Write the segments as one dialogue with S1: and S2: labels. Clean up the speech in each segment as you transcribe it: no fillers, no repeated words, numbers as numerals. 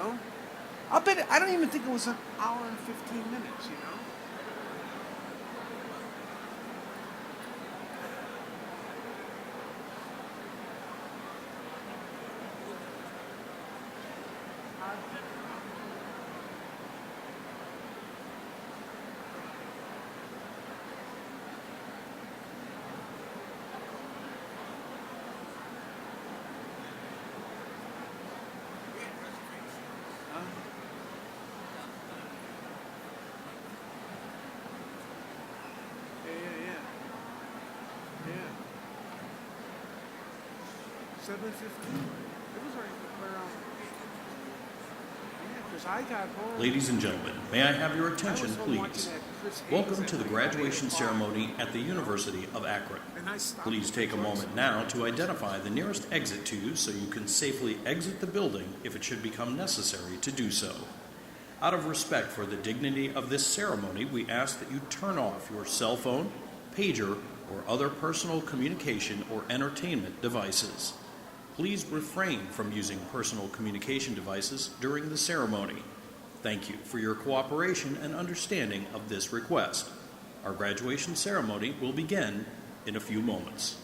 S1: know? I'll bet I don't even think it was an hour and 15 minutes, you know? Yeah. 7:15. It was already around. Yeah, because I got home.
S2: Ladies and gentlemen, may I have your attention, please? Welcome to the graduation ceremony at the University of Akron. Please take a moment now to identify the nearest exit to you so you can safely exit the building if it should become necessary to do so. Out of respect for the dignity of this ceremony, we ask that you turn off your cell phone, pager, or other personal communication or entertainment devices. Please refrain from using personal communication devices during the ceremony. Thank you for your cooperation and understanding of this request. Our graduation ceremony will begin in a few moments.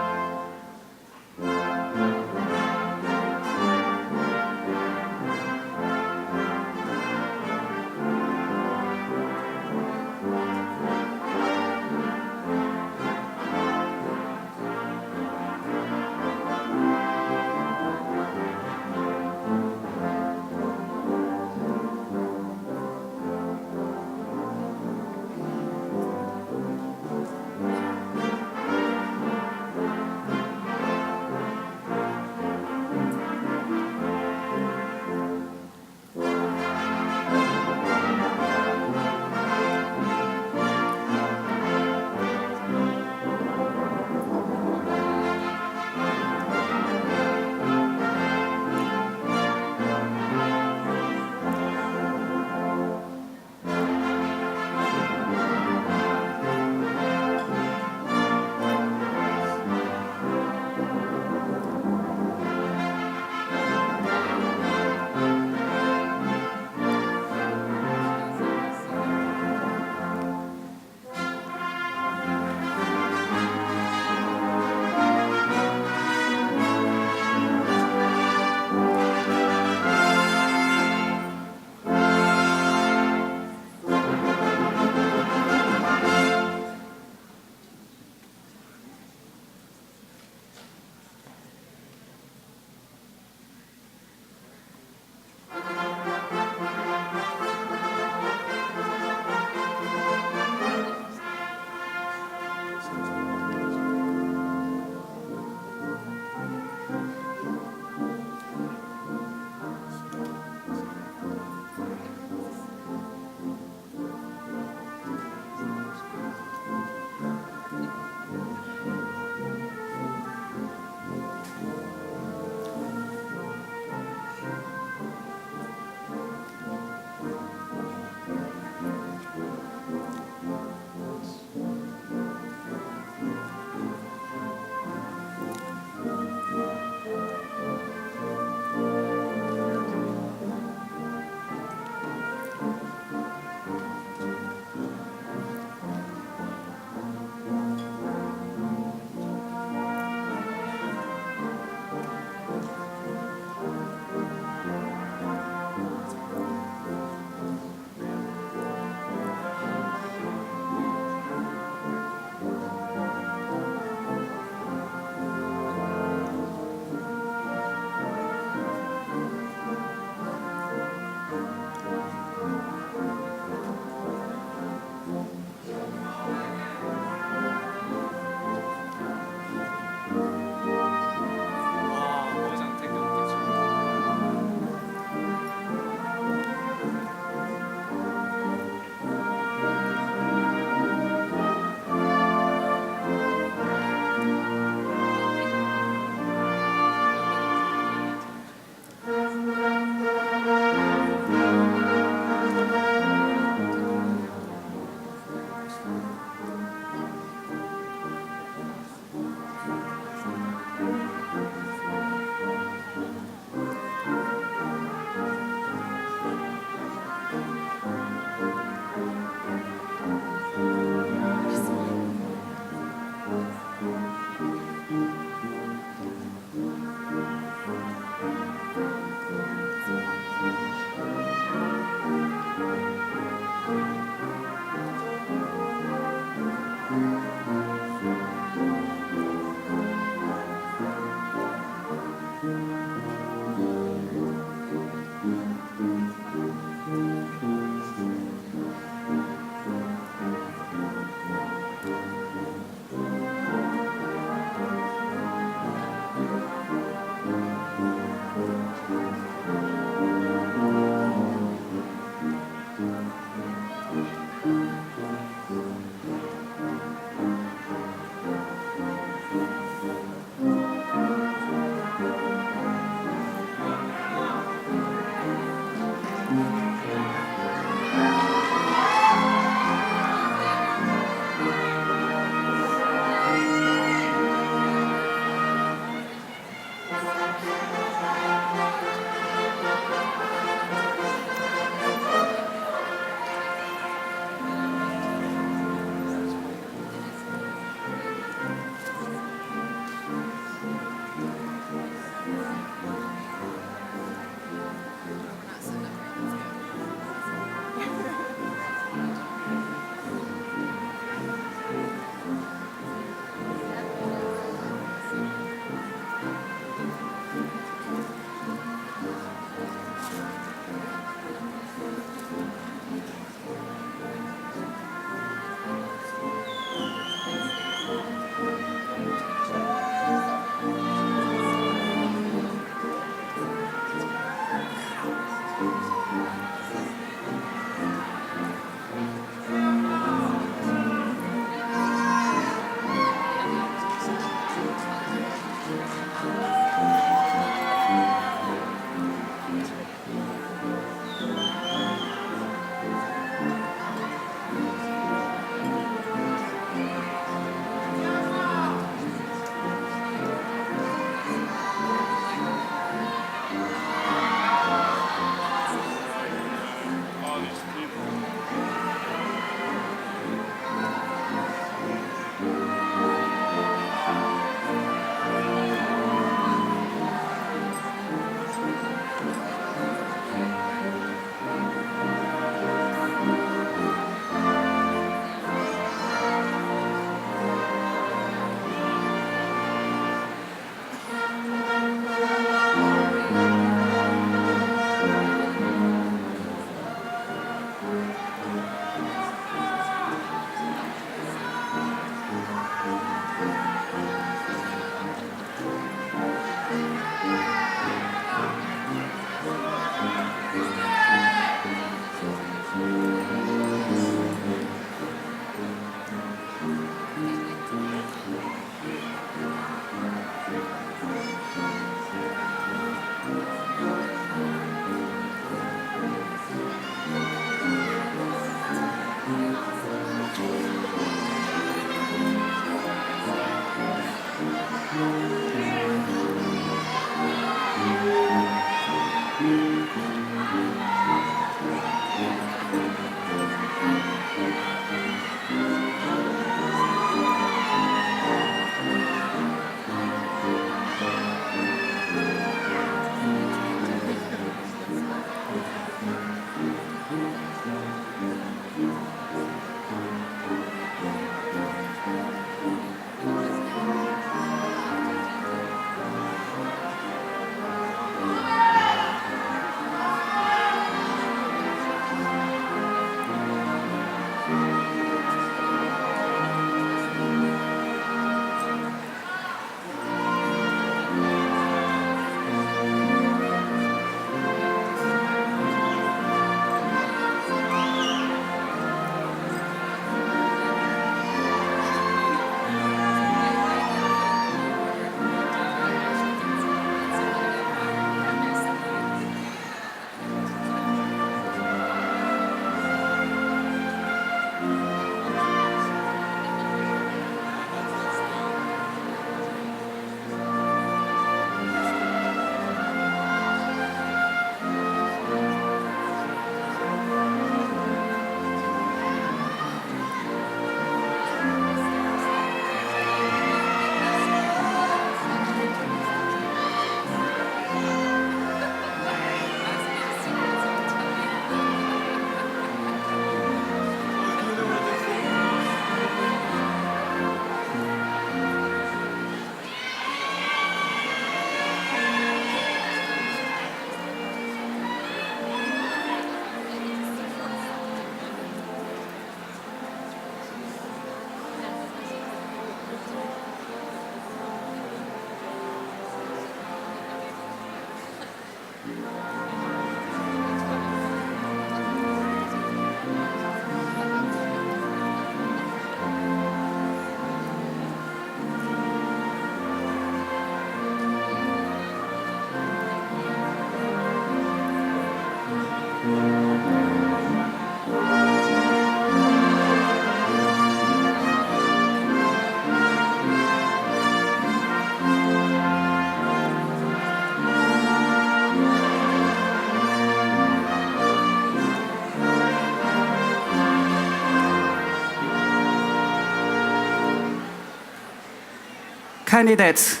S3: Candidates,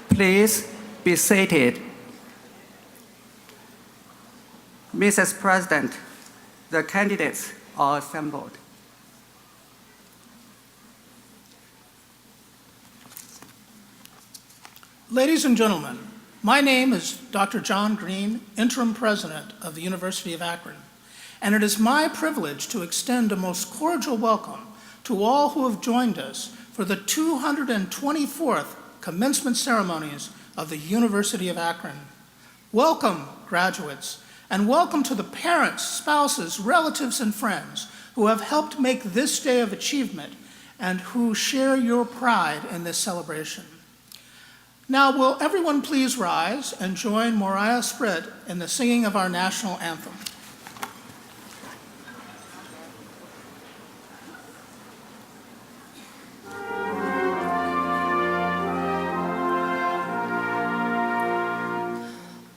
S3: please be seated. Mrs. President, the candidates are assembled.
S4: Ladies and gentlemen, my name is Dr. John Green, Interim President of the University of Akron, and it is my privilege to extend a most cordial welcome to all who have joined us for the 224th Commencement Ceremonies of the University of Akron. Welcome, graduates, and welcome to the parents, spouses, relatives, and friends who have helped make this day of achievement and who share your pride in this celebration. Now, will everyone please rise and join Moriah Spritt in the singing of our national anthem.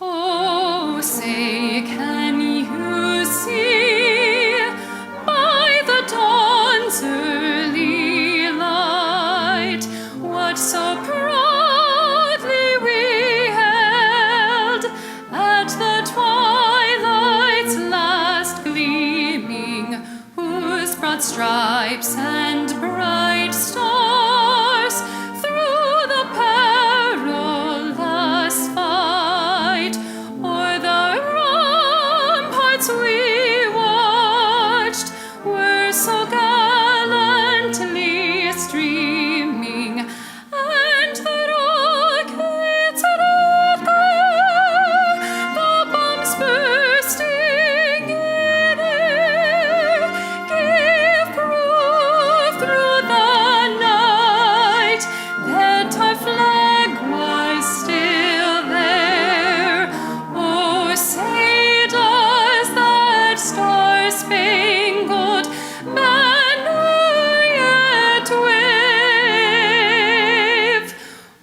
S5: Oh, say, can you see by the dawn's early light what so proudly we held at the twilight's last gleaming, whose broad stripes and bright stars through the perilous fight o'er the ramparts we watched were so gallantly streaming, and the rockets at Edgar, the bombs bursting in air, gave proof through the night that our flag was still there. Oh, say does that star-spangled banner yet wave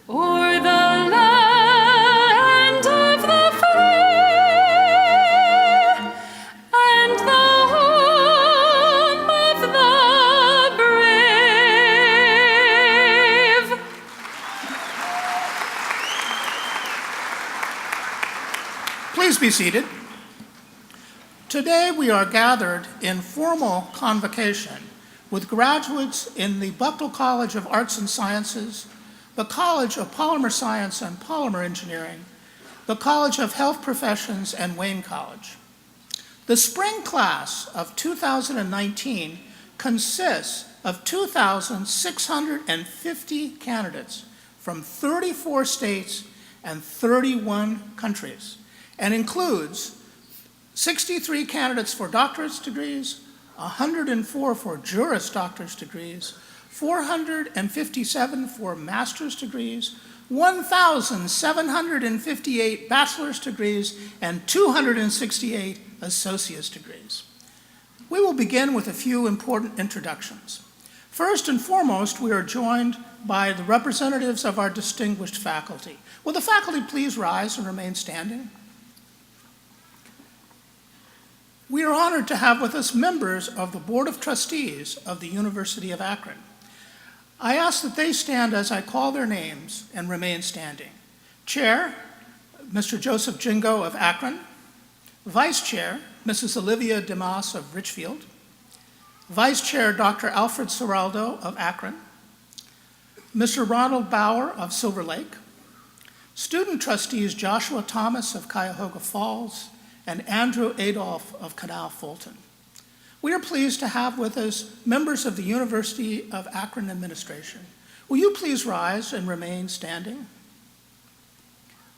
S5: o'er the land of the free and the home of the brave?
S4: Please be seated. Today we are gathered in formal convocation with graduates in the Buckle College of Arts and Sciences, the College of Polymer Science and Polymer Engineering, the College of Health Professions, and Wayne College. The spring class of 2019 consists of 2,650 candidates from 34 states and 31 countries, and includes 63 candidates for doctorate degrees, 104 for Juris Doctorate degrees, 457 for master's degrees, 1,758 bachelor's degrees, and 268 associate's degrees. We will begin with a few important introductions. First and foremost, we are joined by the representatives of our distinguished faculty. Will the faculty please rise and remain standing? We are honored to have with us members of the Board of Trustees of the University of Akron. I ask that they stand as I call their names and remain standing. Chair, Mr. Joseph Jingo of Akron. Vice Chair, Mrs. Olivia Demas of Richfield. Vice Chair, Dr. Alfred Seraldo of Akron. Mr. Ronald Bauer of Silver Lake. Student Trustees Joshua Thomas of Cuyahoga Falls and Andrew Adolph of Canal Fulton. We are pleased to have with us members of the University of Akron administration. Will you please rise and remain standing?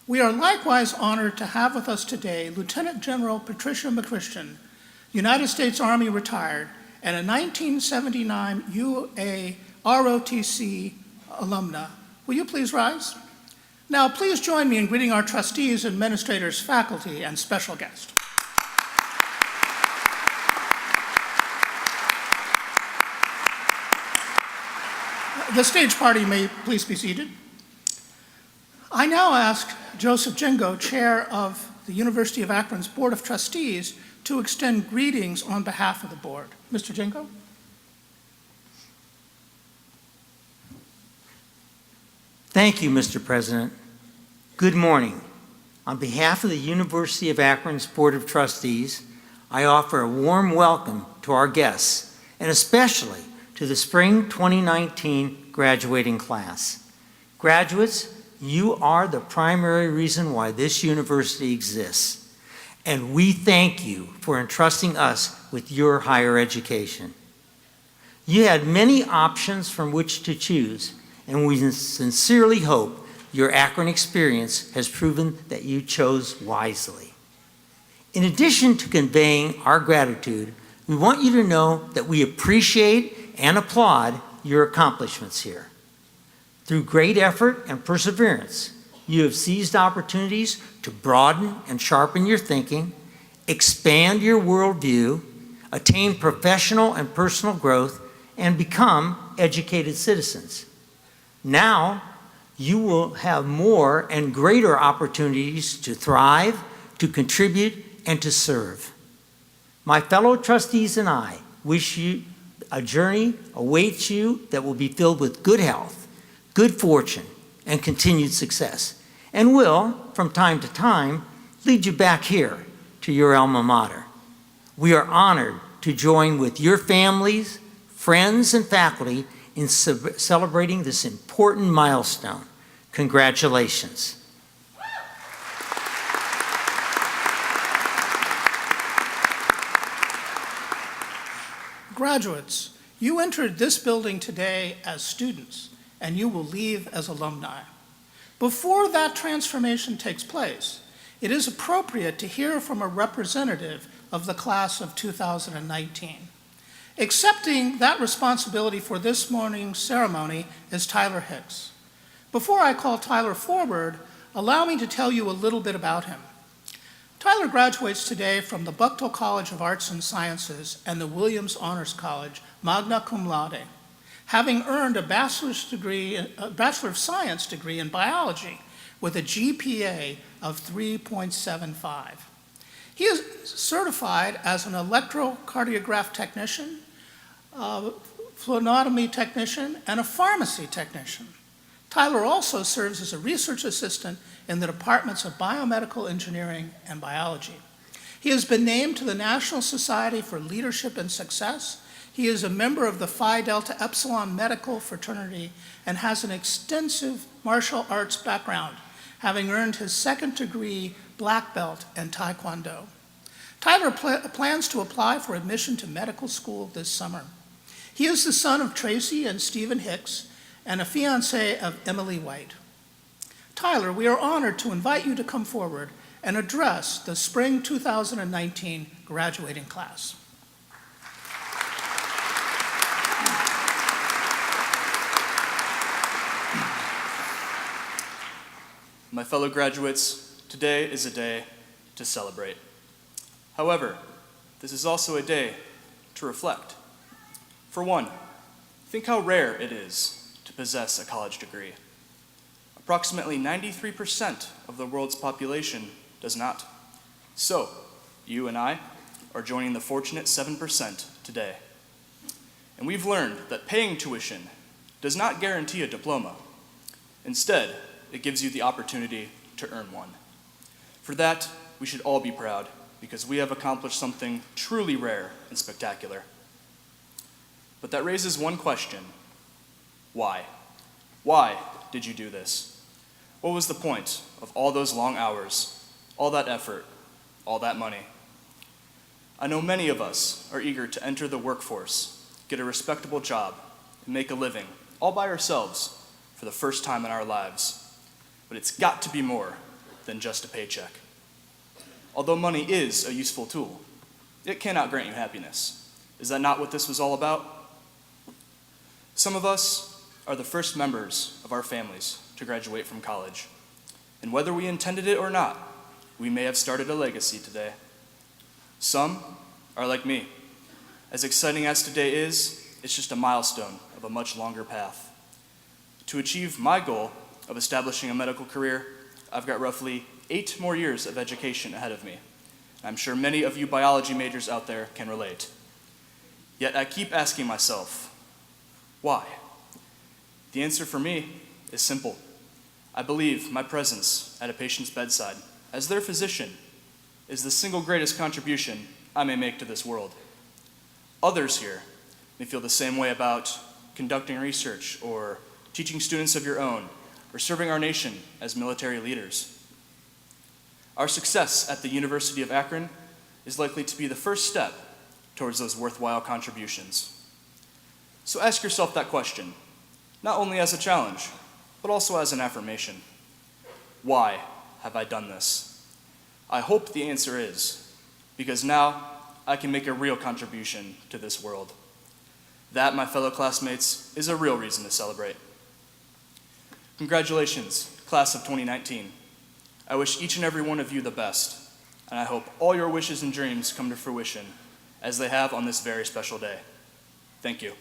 S4: We are likewise honored to have with us today Lieutenant General Patricia McChristian, United States Army retired, and a 1979 UA ROTC alumna. Will you please rise? Now, please join me in greeting our trustees, administrators, faculty, and special guests. The stage party may please be seated. I now ask Joseph Jingo, Chair of the University of Akron's Board of Trustees, to extend greetings on behalf of the board. Mr. Jingo?
S6: Thank you, Mr. President. Good morning. On behalf of the University of Akron's Board of Trustees, I offer a warm welcome to our guests, and especially to the Spring 2019 graduating class. Graduates, you are the primary reason why this university exists, and we thank you for entrusting us with your higher education. You had many options from which to choose, and we sincerely hope your Akron experience has proven that you chose wisely. In addition to conveying our gratitude, we want you to know that we appreciate and applaud your accomplishments here. Through great effort and perseverance, you have seized opportunities to broaden and sharpen your thinking, expand your worldview, attain professional and personal growth, and become educated citizens. Now, you will have more and greater opportunities to thrive, to contribute, and to serve. My fellow trustees and I wish you a journey awaits you that will be filled with good health, good fortune, and continued success, and will, from time to time, lead you back here to your alma mater. We are honored to join with your families, friends, and faculty in celebrating this important milestone. Congratulations.
S4: Graduates, you entered this building today as students, and you will leave as alumni. Before that transformation takes place, it is appropriate to hear from a representative of the class of 2019. Accepting that responsibility for this morning's ceremony is Tyler Hicks. Before I call Tyler forward, allow me to tell you a little bit about him. Tyler graduates today from the Bucknell College of Arts and Sciences and the Williams Honors College, magna cum laude, having earned a Bachelor of Science degree in biology with a GPA of 3.75. He is certified as an electrocardiograph technician, phlebotomy technician, and a pharmacy technician. Tyler also serves as a research assistant in the departments of biomedical engineering and biology. He has been named to the National Society for Leadership and Success. He is a member of the Phi Delta Epsilon medical fraternity and has an extensive martial arts background, having earned his second degree black belt in Taekwondo. Tyler plans to apply for admission to medical school this summer. He is the son of Tracy and Stephen Hicks and a fiancée of Emily White. Tyler, we are honored to invite you to come forward and address the Spring 2019 graduating class.
S7: My fellow graduates, today is a day to celebrate. However, this is also a day to reflect. For one, think how rare it is to possess a college degree. Approximately 93% of the world's population does not. So, you and I are joining the fortunate 7% today. And we've learned that paying tuition does not guarantee a diploma. Instead, it gives you the opportunity to earn one. For that, we should all be proud because we have accomplished something truly rare and spectacular. But that raises one question. Why? Why did you do this? What was the point of all those long hours, all that effort, all that money? I know many of us are eager to enter the workforce, get a respectable job, and make a living, all by ourselves, for the first time in our lives. But it's got to be more than just a paycheck. Although money is a useful tool, it cannot grant you happiness. Is that not what this was all about? Some of us are the first members of our families to graduate from college. And whether we intended it or not, we may have started a legacy today. Some are like me. As exciting as today is, it's just a milestone of a much longer path. To achieve my goal of establishing a medical career, I've got roughly 8 more years of education ahead of me. I'm sure many of you biology majors out there can relate. Yet I keep asking myself, why? The answer for me is simple. I believe my presence at a patient's bedside as their physician is the single greatest contribution I may make to this world. Others here may feel the same way about conducting research or teaching students of your own or serving our nation as military leaders. Our success at the University of Akron is likely to be the first step towards those worthwhile contributions. So ask yourself that question, not only as a challenge, but also as an affirmation. Why have I done this? I hope the answer is, because now I can make a real contribution to this world. That, my fellow classmates, is a real reason to celebrate. Congratulations, class of 2019. I wish each and every one of you the best, and I hope all your wishes and dreams come to fruition as they have on this very special day. Thank you.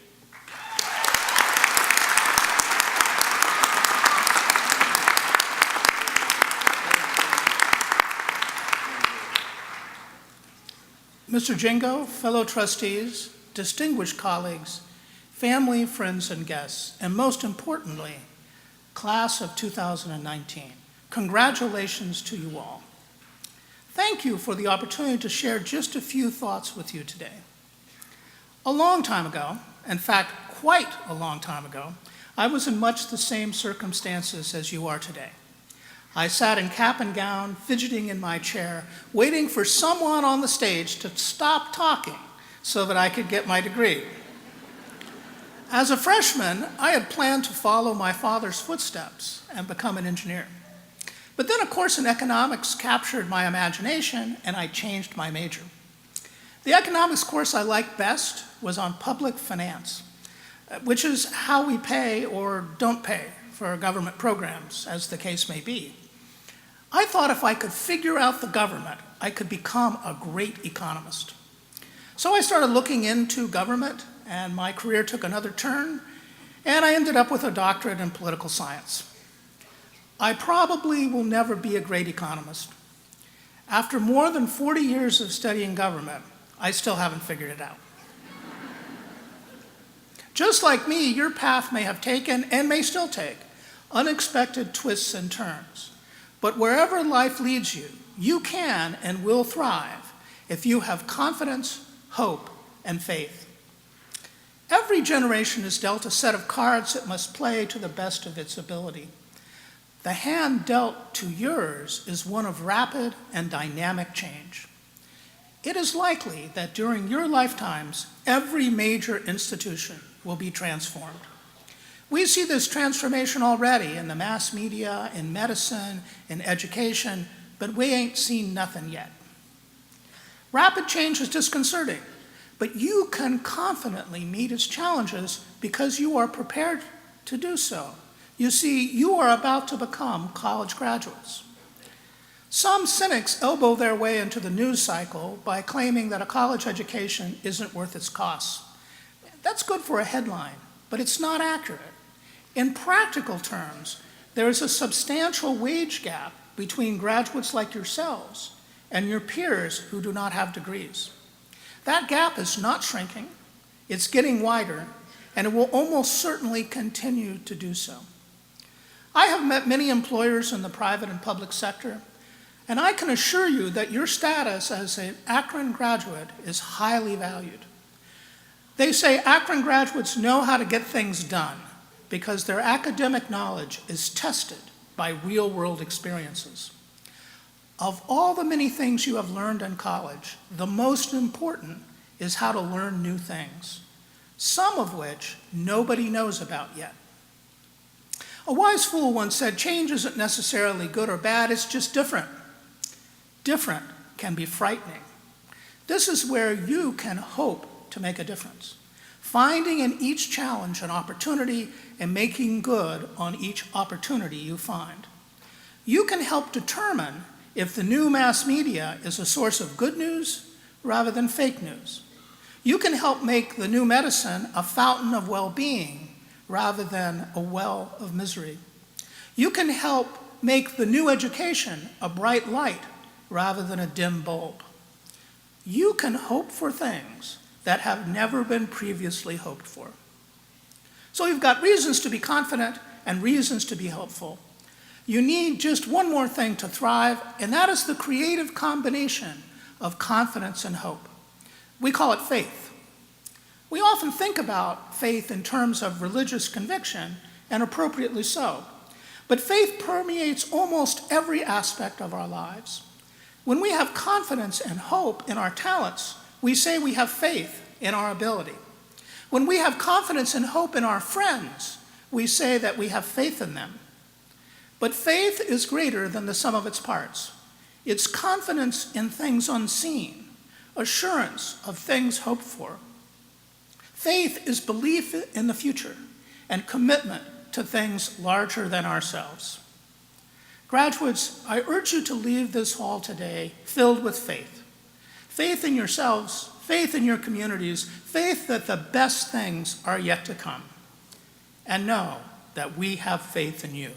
S4: Mr. Jingo, fellow trustees, distinguished colleagues, family, friends, and guests, and most importantly, class of 2019, congratulations to you all. Thank you for the opportunity to share just a few thoughts with you today. A long time ago, in fact, quite a long time ago, I was in much the same circumstances as you are today. I sat in cap and gown, fidgeting in my chair, waiting for someone on the stage to stop talking so that I could get my degree. As a freshman, I had planned to follow my father's footsteps and become an engineer. But then a course in economics captured my imagination, and I changed my major. The economics course I liked best was on public finance, which is how we pay or don't pay for government programs, as the case may be. I thought if I could figure out the government, I could become a great economist. So I started looking into government, and my career took another turn, and I ended up with a doctorate in political science. I probably will never be a great economist. After more than 40 years of studying government, I still haven't figured it out. Just like me, your path may have taken, and may still take, unexpected twists and turns. But wherever life leads you, you can and will thrive if you have confidence, hope, and faith. Every generation is dealt a set of cards it must play to the best of its ability. The hand dealt to yours is one of rapid and dynamic change. It is likely that during your lifetimes, every major institution will be transformed. We see this transformation already in the mass media, in medicine, in education, but we ain't seen nothing yet. Rapid change is disconcerting, but you can confidently meet its challenges because you are prepared to do so. You see, you are about to become college graduates. Some cynics elbow their way into the news cycle by claiming that a college education isn't worth its costs. That's good for a headline, but it's not accurate. In practical terms, there is a substantial wage gap between graduates like yourselves and your peers who do not have degrees. That gap is not shrinking, it's getting wider, and it will almost certainly continue to do so. I have met many employers in the private and public sector, and I can assure you that your status as an Akron graduate is highly valued. They say Akron graduates know how to get things done because their academic knowledge is tested by real-world experiences. Of all the many things you have learned in college, the most important is how to learn new things, some of which nobody knows about yet. A wise fool once said, change isn't necessarily good or bad, it's just different. Different can be frightening. This is where you can hope to make a difference, finding in each challenge an opportunity and making good on each opportunity you find. You can help determine if the new mass media is a source of good news rather than fake news. You can help make the new medicine a fountain of well-being rather than a well of misery. You can help make the new education a bright light rather than a dim bulb. You can hope for things that have never been previously hoped for. So you've got reasons to be confident and reasons to be hopeful. You need just one more thing to thrive, and that is the creative combination of confidence and hope. We call it faith. We often think about faith in terms of religious conviction, and appropriately so. But faith permeates almost every aspect of our lives. When we have confidence and hope in our talents, we say we have faith in our ability. When we have confidence and hope in our friends, we say that we have faith in them. But faith is greater than the sum of its parts. It's confidence in things unseen, assurance of things hoped for. Faith is belief in the future and commitment to things larger than ourselves. Graduates, I urge you to leave this hall today filled with faith. Faith in yourselves, faith in your communities, faith that the best things are yet to come. And know that we have faith in you.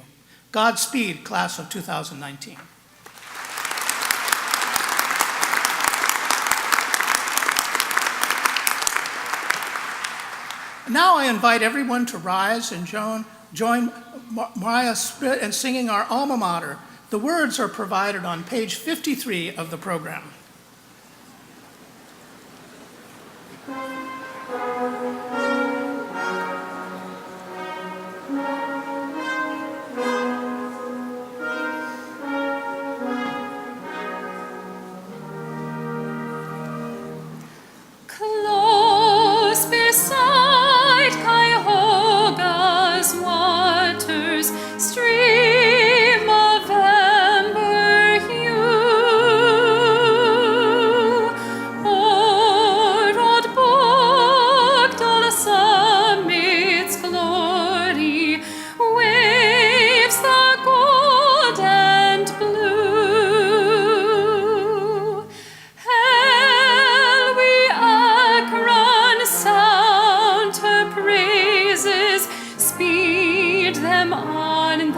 S4: Godspeed, class of 2019. Now I invite everyone to rise and join Mariah Spirit in singing our alma mater. The words are provided on page 53 of the program.
S5: Close beside Cuyahoga's waters, stream of amber hue, o'er old Bogdall summit's glory waves the gold and blue. Hail we Akron, sound her praises, speed them on the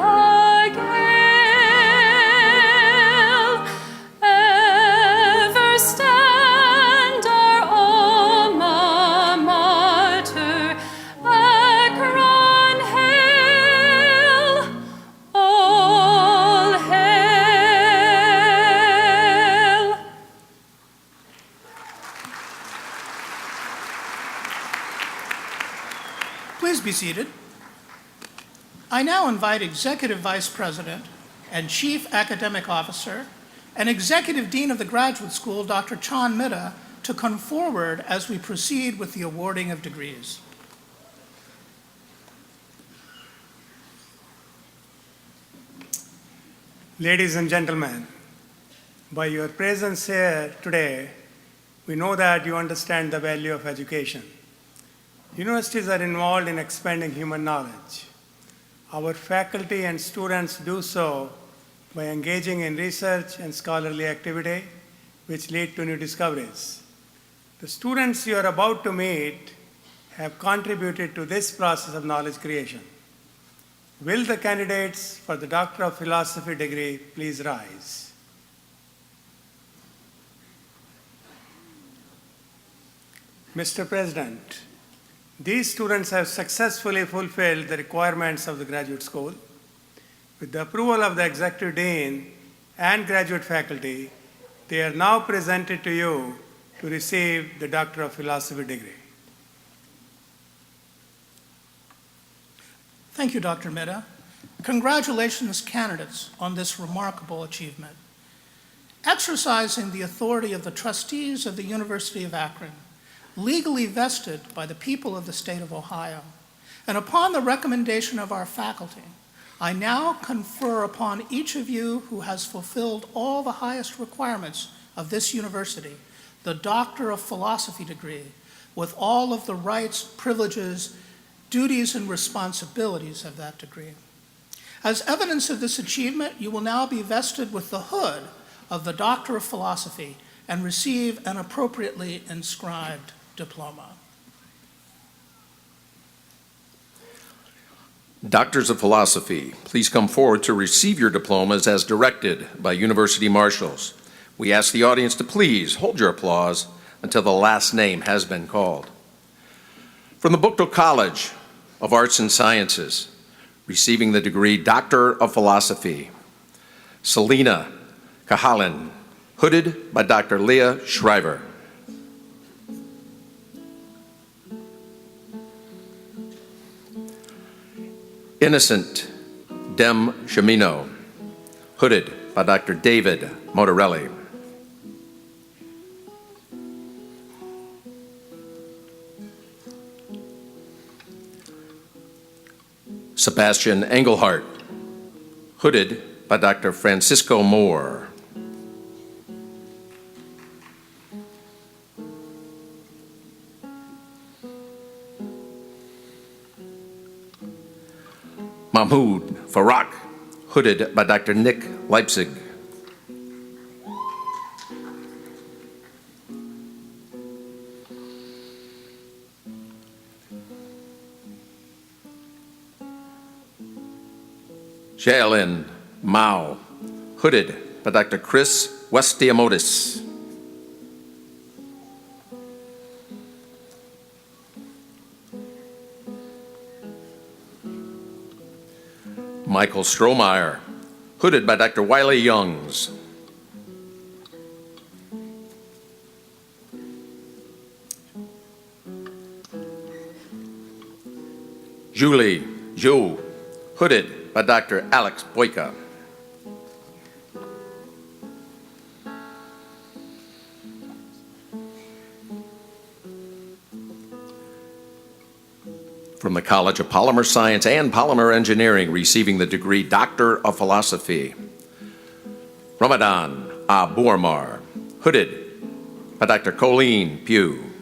S5: gale. Ever stand our alma mater, Akron, hail, all hail.
S4: Please be seated. I now invite Executive Vice President and Chief Academic Officer and Executive Dean of the Graduate School, Dr. Chan Mitta, to come forward as we proceed with the awarding of degrees.
S8: Ladies and gentlemen, by your presence here today, we know that you understand the value of education. Universities are involved in expanding human knowledge. Our faculty and students do so by engaging in research and scholarly activity, which lead to new discoveries. The students you are about to meet have contributed to this process of knowledge creation. Will the candidates for the Doctor of Philosophy degree please rise? Mr. President, these students have successfully fulfilled the requirements of the graduate school. With the approval of the Executive Dean and graduate faculty, they are now presented to you to receive the Doctor of Philosophy degree.
S4: Thank you, Dr. Mitta. Congratulations, candidates, on this remarkable achievement. Exercising the authority of the trustees of the University of Akron, legally vested by the people of the state of Ohio, and upon the recommendation of our faculty, I now confer upon each of you who has fulfilled all the highest requirements of this university the Doctor of Philosophy degree with all of the rights, privileges, duties, and responsibilities of that degree. As evidence of this achievement, you will now be vested with the hood of the Doctor of Philosophy and receive an appropriately inscribed diploma.
S9: Doctors of Philosophy, please come forward to receive your diplomas as directed by University Marshals. We ask the audience to please hold your applause until the last name has been called. From the Buchtel College of Arts and Sciences, receiving the degree Doctor of Philosophy. Selena Kahalan, hooded by Dr. Leah Shriver. Innocent Dem Shamino, hooded by Dr. David Motorelli. Sebastian Engelhardt, hooded by Dr. Francisco Moore. Mahmoud Farak, hooded by Dr. Nick Leipzig. Jaelin Mao, hooded by Dr. Chris Westiamotis. Michael Strohmeyer, hooded by Dr. Wiley Youngs. Julie Zhou, hooded by Dr. Alex Boyka. From the College of Polymer Science and Polymer Engineering, receiving the degree Doctor of Philosophy. Ramadan Abuarmar, hooded by Dr. Colleen Pugh.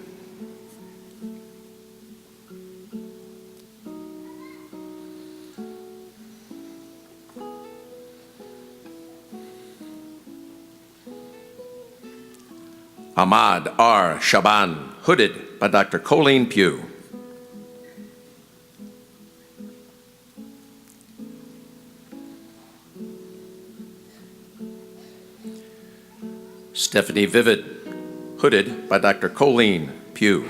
S9: Ahmad R. Shaban, hooded by Dr. Colleen Pugh. Stephanie Vivid, hooded by Dr. Colleen Pugh.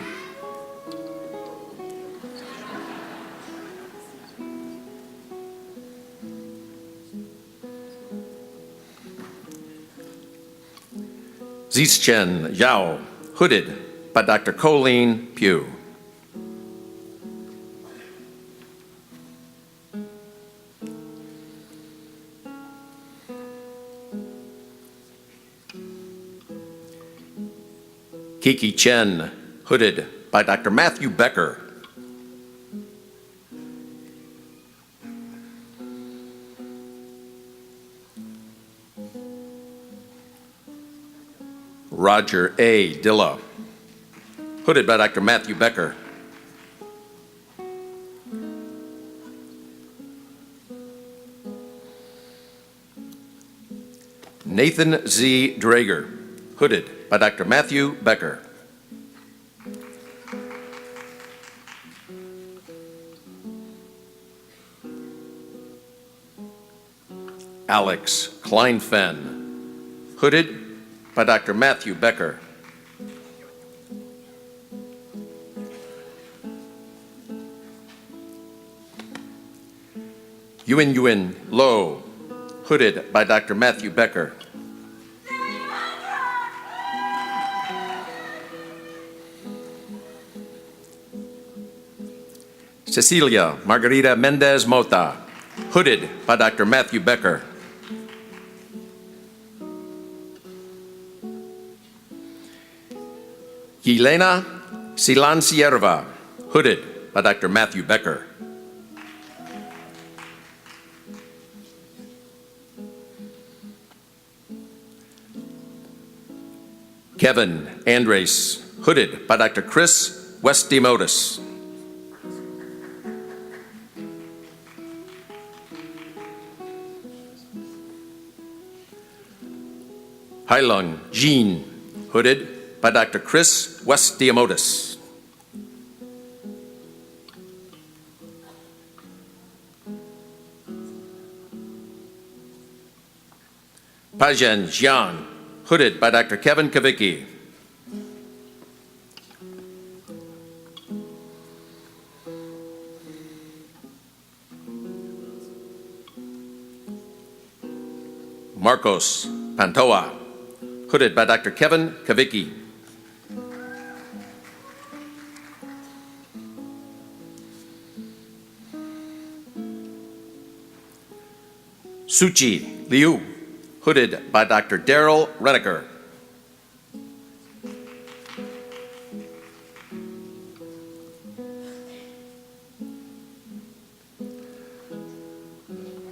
S9: Zichen Yao, hooded by Dr. Colleen Pugh. Kiki Chen, hooded by Dr. Matthew Becker. Roger A. Dilla, hooded by Dr. Matthew Becker. Nathan Z. Drager, hooded by Dr. Matthew Becker. Alex Kleinfen, hooded by Dr. Matthew Becker. Yuen Lo, hooded by Dr. Matthew Becker. Cecilia Margarita Mendez Mota, hooded by Dr. Matthew Becker. Yelena Silancierva, hooded by Dr. Matthew Becker. Kevin Andres, hooded by Dr. Chris Westimotis. Hailung Jean, hooded by Dr. Chris Westimotis. Pajan Jian, hooded by Dr. Kevin Kavicki. Marcos Pantoa, hooded by Dr. Kevin Kavicki. Suchi Liu, hooded by Dr. Daryl Reneker.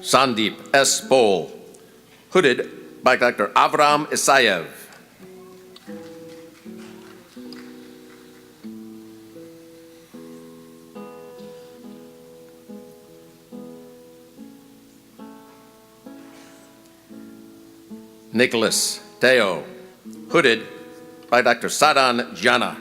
S9: Sandeep S. Bol, hooded by Dr. Avram Isayev. Nicholas Teo, hooded by Dr. Sadan Jana.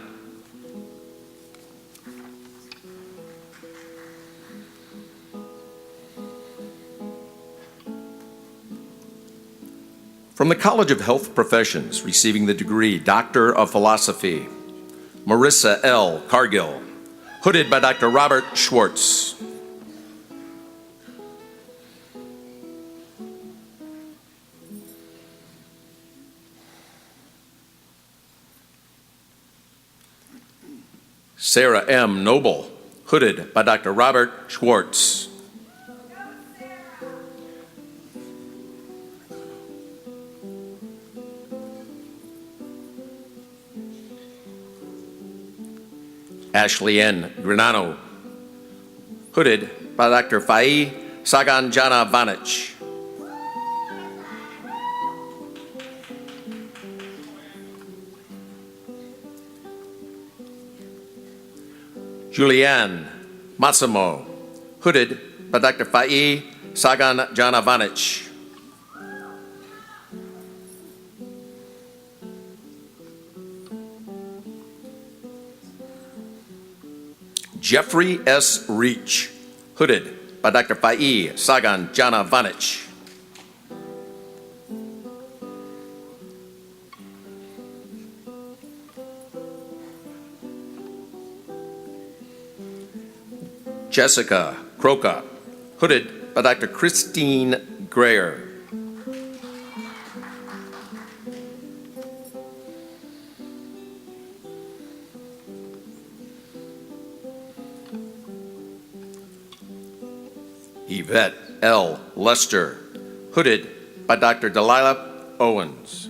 S9: From the College of Health Professions, receiving the degree Doctor of Philosophy, Marissa L. Cargill, hooded by Dr. Robert Schwartz. Sarah M. Noble, hooded by Dr. Robert Schwartz. Ashley N. Granano, hooded by Dr. Fai Saganjana Vanich. Julianne Massimo, hooded by Dr. Fai Saganjana Vanich. Jeffrey S. Reach, hooded by Dr. Fai Sagan Jana Vanich. Jessica Croca, hooded by Dr. Christine Greer. Yvette L. Lester, hooded by Dr. Delilah Owens.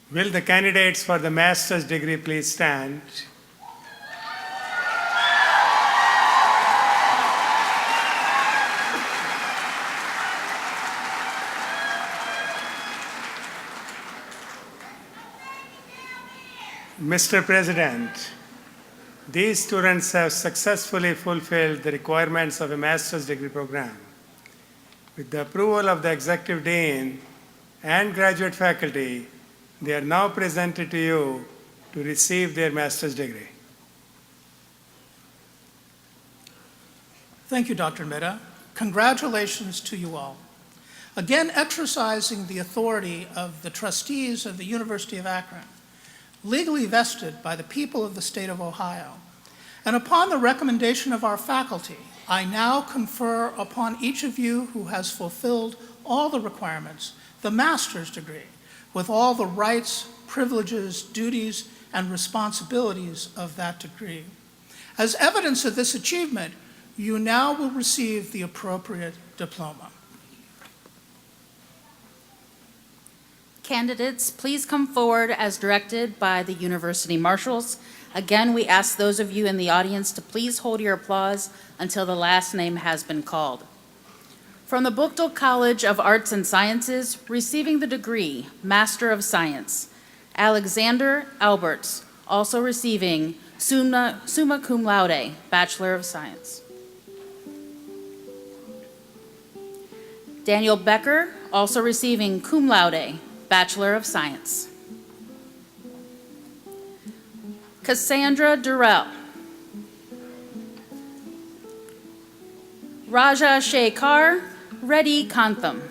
S8: Will the candidates for the master's degree please stand? Mr. President, these students have successfully fulfilled the requirements of a master's degree program. With the approval of the Executive Dean and graduate faculty, they are now presented to you to receive their master's degree.
S4: Thank you, Dr. Mehta. Congratulations to you all. Again, exercising the authority of the trustees of the University of Akron, legally vested by the people of the state of Ohio, and upon the recommendation of our faculty, I now confer upon each of you who has fulfilled all the requirements the master's degree, with all the rights, privileges, duties, and responsibilities of that degree. As evidence of this achievement, you now will receive the appropriate diploma.
S10: Candidates, please come forward as directed by the University Marshals. Again, we ask those of you in the audience to please hold your applause until the last name has been called. From the Buchtel College of Arts and Sciences, receiving the degree Master of Science, Alexander Alberts, also receiving summa cum laude, Bachelor of Science. Daniel Becker, also receiving cum laude, Bachelor of Science. Cassandra Durrell. Raja Shekhar Reddy Kantham.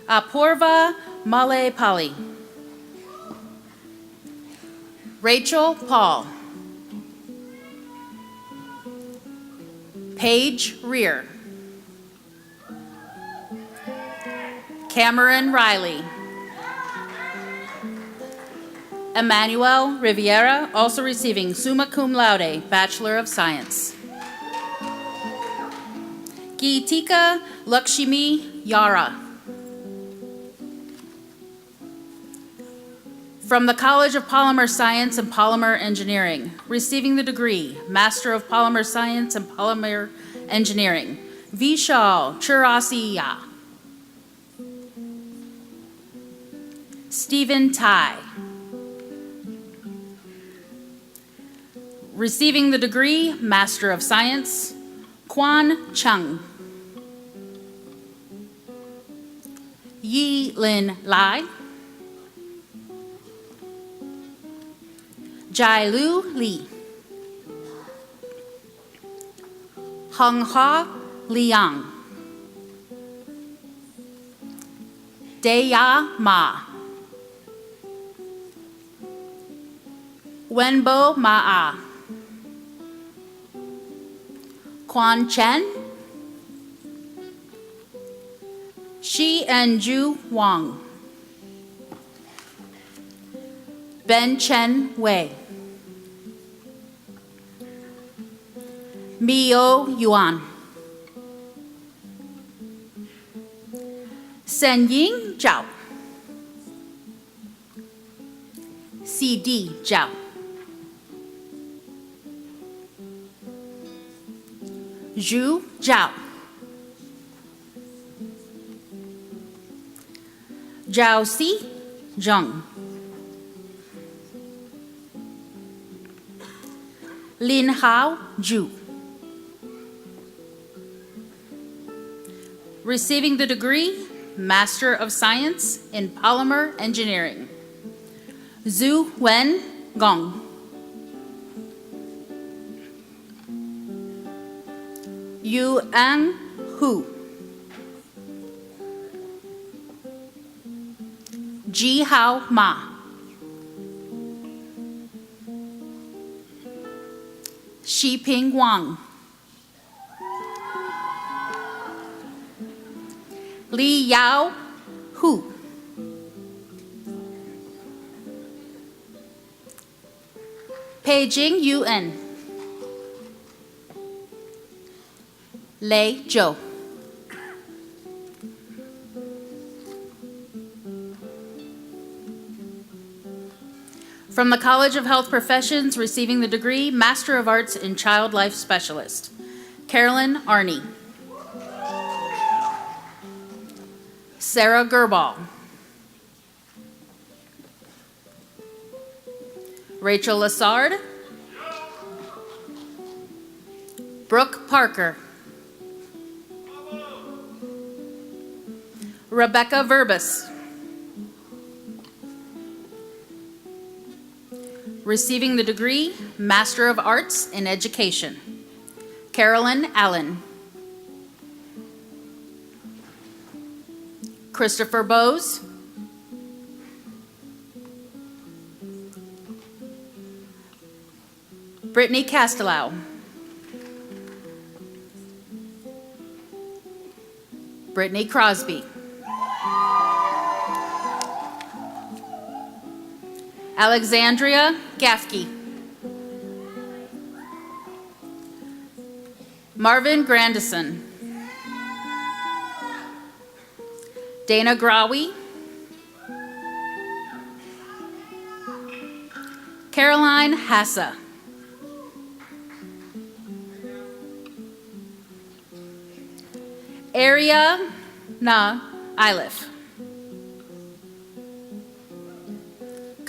S10: Apurva Male Pali. Rachel Paul. Paige Rear. Cameron Riley. Emmanuel Riviera, also receiving summa cum laude, Bachelor of Science. Geetika Lakshmi Yara. From the College of Polymer Science and Polymer Engineering, receiving the degree, Master of Polymer Science and Polymer Engineering, Vishal Churasiya. Stephen Tai. Receiving the degree, Master of Science, Quan Chung. Yi Lin Lai. Jai Lu Li. Hong Ha Liang. Deya Ma. Wenbo Ma'a. Quan Chen. Shi Enju Wang. Ben Chen Wei. Mio Yuan. Senying Zhao. CD Zhao. Zhu Zhao. Zhao Si Zheng. Lin Hao Zhu. Receiving the degree, Master of Science in Polymer Engineering, Zhu Wen Gong. Yu An Hu. Ji Hao Ma. Xiping Wang. Li Yao Hu. Peijing Yuan. Lei Zhou. From the College of Health Professions, receiving the degree, Master of Arts in Child Life Specialist, Carolyn Arney. Sarah Gerbal. Rachel Lassard. Brooke Parker. Rebecca Verbus. Receiving the degree, Master of Arts in Education, Carolyn Allen. Christopher Bowes. Brittany Castellau. Brittany Crosby. Alexandria Gaffke. Marvin Grandison. Dana Grawi. Caroline Hassa. Aria Na Ilif.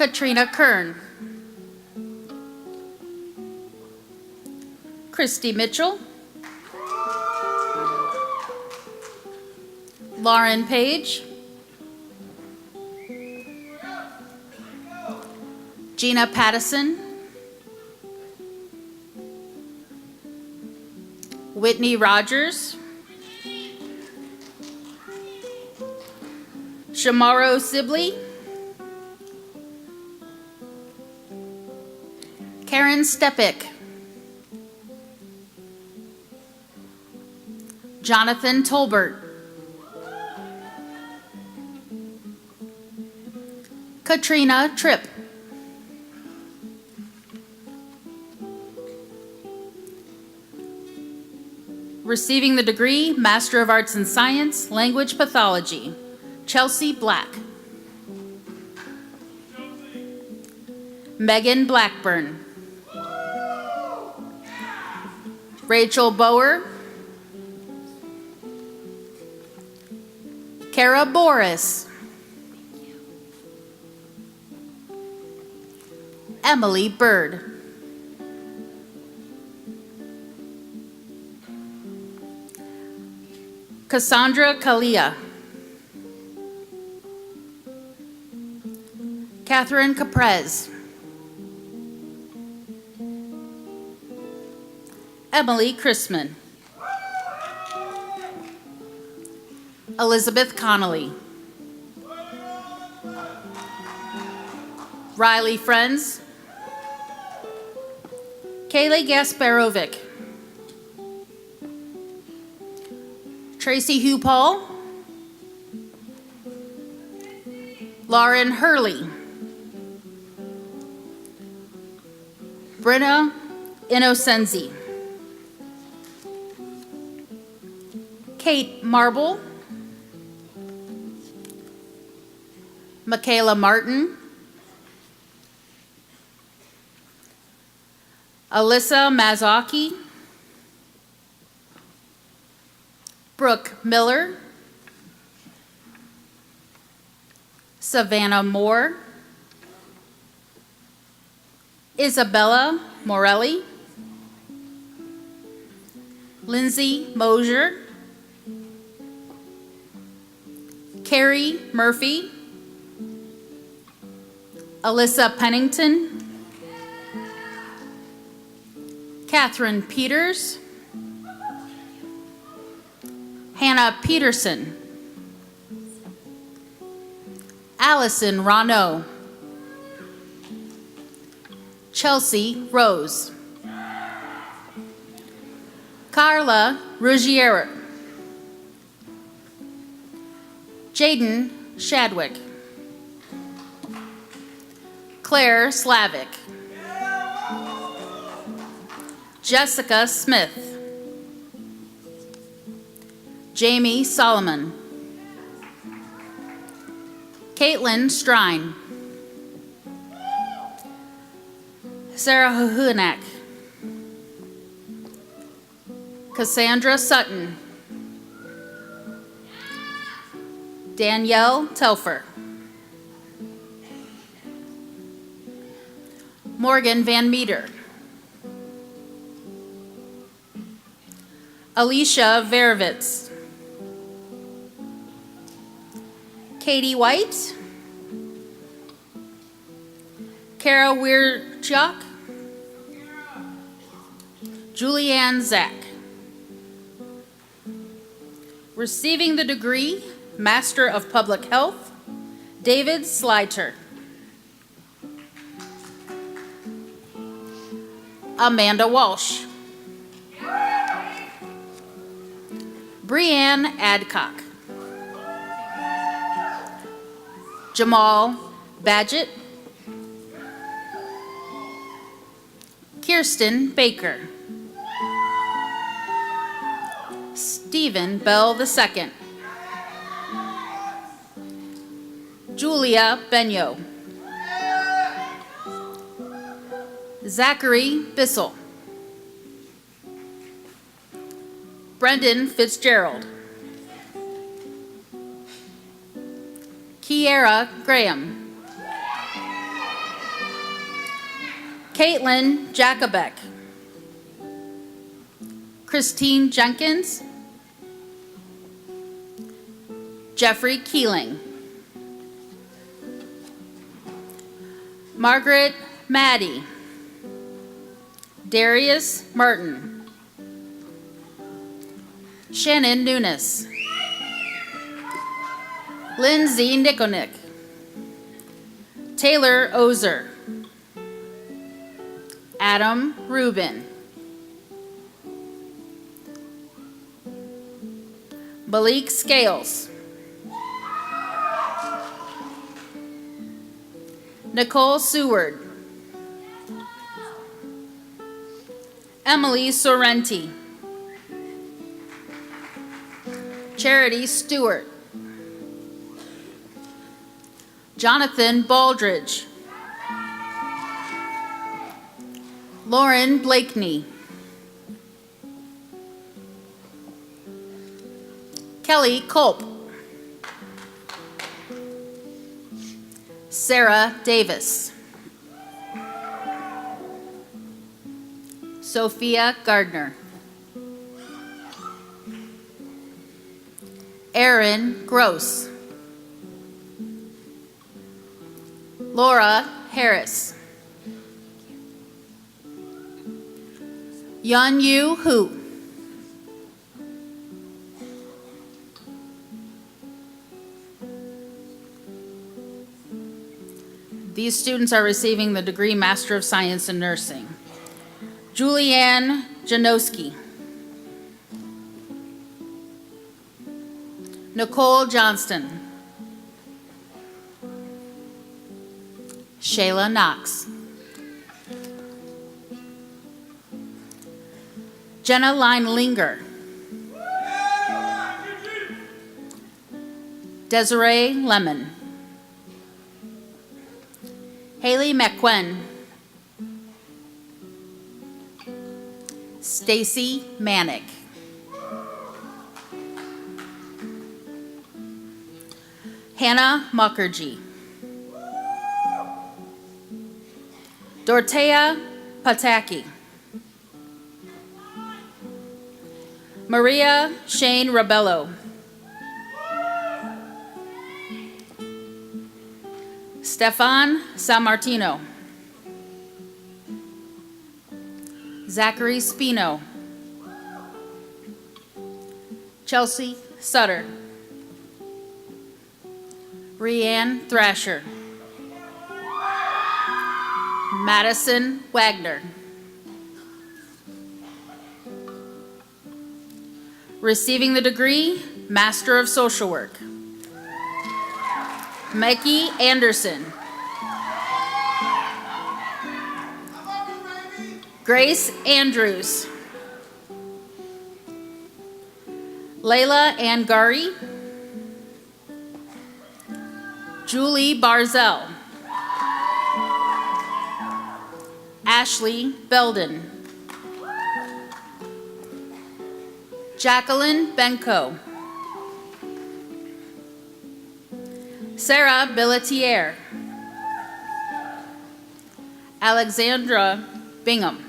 S10: Katrina Kern, Christy Mitchell, Lauren Page, Gina Pattison, Whitney Rogers, Shamaro Sibley, Karen Stepik, Jonathan Tolbert, Katrina Tripp, receiving the degree Master of Arts in Science, Language Pathology, Chelsea Black, Megan Blackburn, Rachel Bower, Kara Boris, Emily Bird, Cassandra Kalia, Catherine Caprez, Emily Chrisman, Elizabeth Connolly, Riley Friends, Kaylee Gasparovic, Tracy Hugh Paul, Lauren Hurley, Brenna Innocenzi, Kate Marble, Michaela Martin, Alyssa Mazaki, Brooke Miller, Savannah Moore, Isabella Morelli, Lindsay Mosier, Carrie Murphy, Alyssa Pennington, Catherine Peters, Hannah Peterson, Allison Ronneau, Chelsea Rose, Carla Ruggiero, Jaden Shadwick, Claire Slavic, Jessica Smith, Jamie Solomon, Caitlin Strine, Sarah Huhunak, Cassandra Sutton, Danielle Telfer, Morgan Van Meter, Alicia Verovitz, Katie White, Kara Weirchuk, Julianne Zack. Receiving the degree Master of Public Health, David Sliter. Amanda Walsh, Brianne Adcock, Jamal Badgett, Kirsten Baker, Stephen Bell II, Julia Benyo, Zachary Bissell, Brendan Fitzgerald, Kiera Graham, Caitlin Jacobek. Christine Jenkins. Jeffrey Keeling. Margaret Maddie. Darius Martin. Shannon Nunes. Lindsay Nikonick. Taylor Ozer. Adam Rubin. Malik Scales. Nicole Seward. Emily Sorrenti. Charity Stewart. Jonathan Baldridge. Lauren Blakeney. Kelly Culp. Sarah Davis. Sophia Gardner. Aaron Gross. Laura Harris. Yun Yu Hu. These students are receiving the degree Master of Science in Nursing. Julianne Janowski. Nicole Johnston. Shayla Knox. Jenna Line-Linger. Desiree Lemon. Haley McQuinn. Stacy Manick. Hannah Mukherjee. Dorothea Pataki. Maria Shane Rabello. Stefan Sammartino. Zachary Spino. Chelsea Sutter. Rianne Thrasher. Madison Wagner. Receiving the degree, Master of Social Work. Mikey Anderson. Grace Andrews. Layla Angari. Julie Barzell. Ashley Belden. Jacqueline Benko. Sarah Billetier. Alexandra Bingham.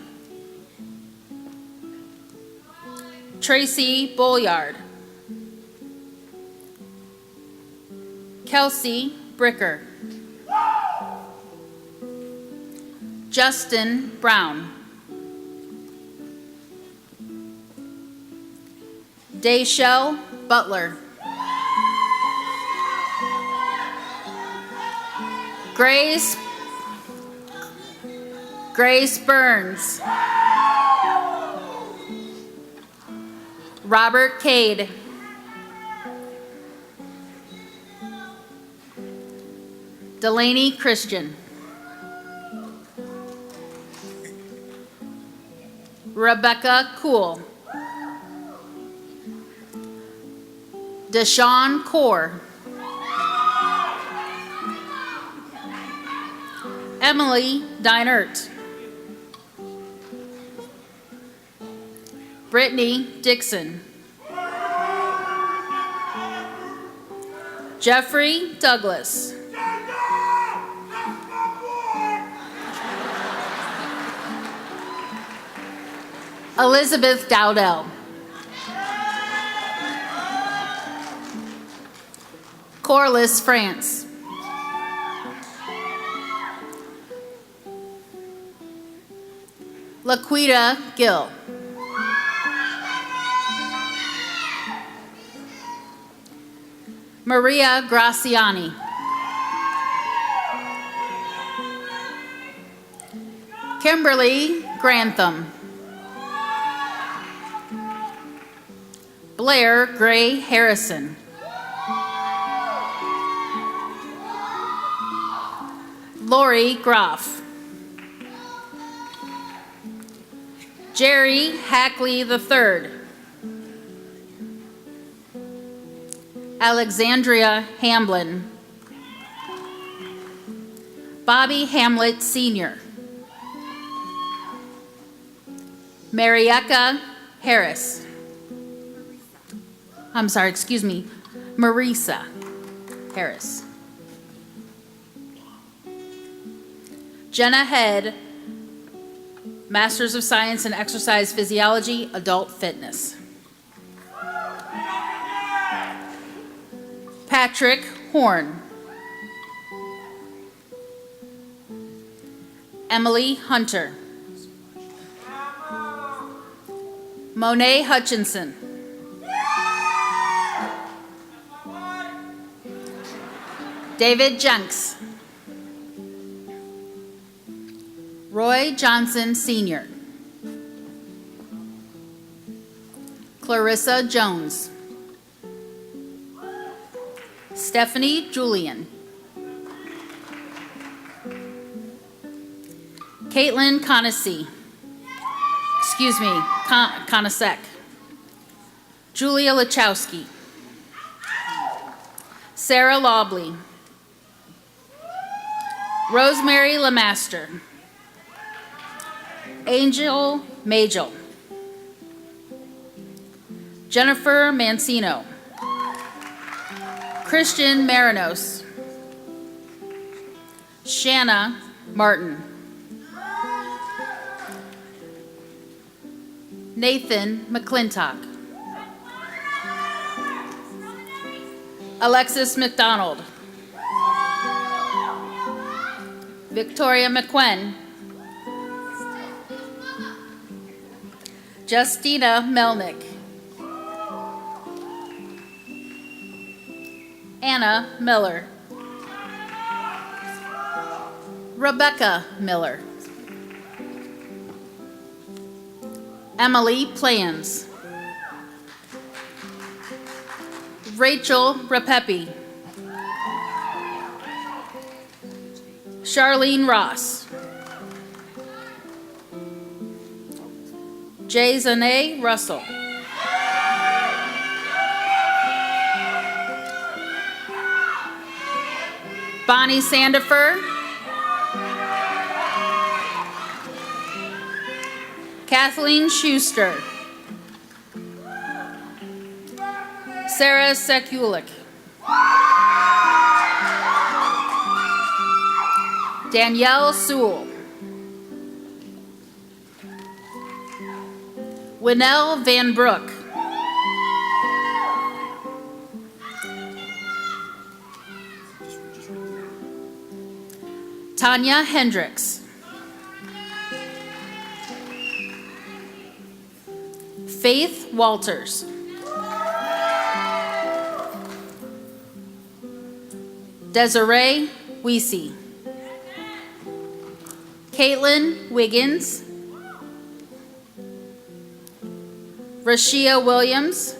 S10: Tracy Bolliard. Kelsey Bricker. Justin Brown. Dayshell Butler. Grace Burns. Robert Cade. Delaney Christian. Rebecca Cool. Deshaun Core. Emily Dinert. Brittany Dixon. Jeffrey Douglas. Elizabeth Dowdell. Corliss France. Laquita Gill. Maria Graciani. Kimberly Grantham. Blair Gray Harrison. Lori Groff. Jerry Hackley III. Alexandria Hamblin. Bobby Hamlet Sr. Marieka Harris. Marisa Harris. Jenna Head, Masters of Science in Exercise Physiology, Adult Fitness. Patrick Horn. Emily Hunter. Monet Hutchinson. David Jenks. Roy Johnson Sr. Clarissa Jones. Stephanie Julian. Caitlin Conacy. Conasek. Julia Lachowski. Sarah Lobley. Rosemary Lemaster. Angel Majel. Jennifer Mancino. Christian Marinos. Shanna Martin. Nathan McClintock. Alexis McDonald. Victoria McQuinn. Justina Melnick. Anna Miller. Rebecca Miller. Emily Plans. Rachel Rapepi. Charlene Ross. Jay Zane Russell. Bonnie Sandifer. Kathleen Schuster. Sarah Sekulik. Danielle Sewell. Winnell Van Broek. Tanya Hendricks. Faith Walters. Desiree Weesey. Caitlin Wiggins. Rashia Williams.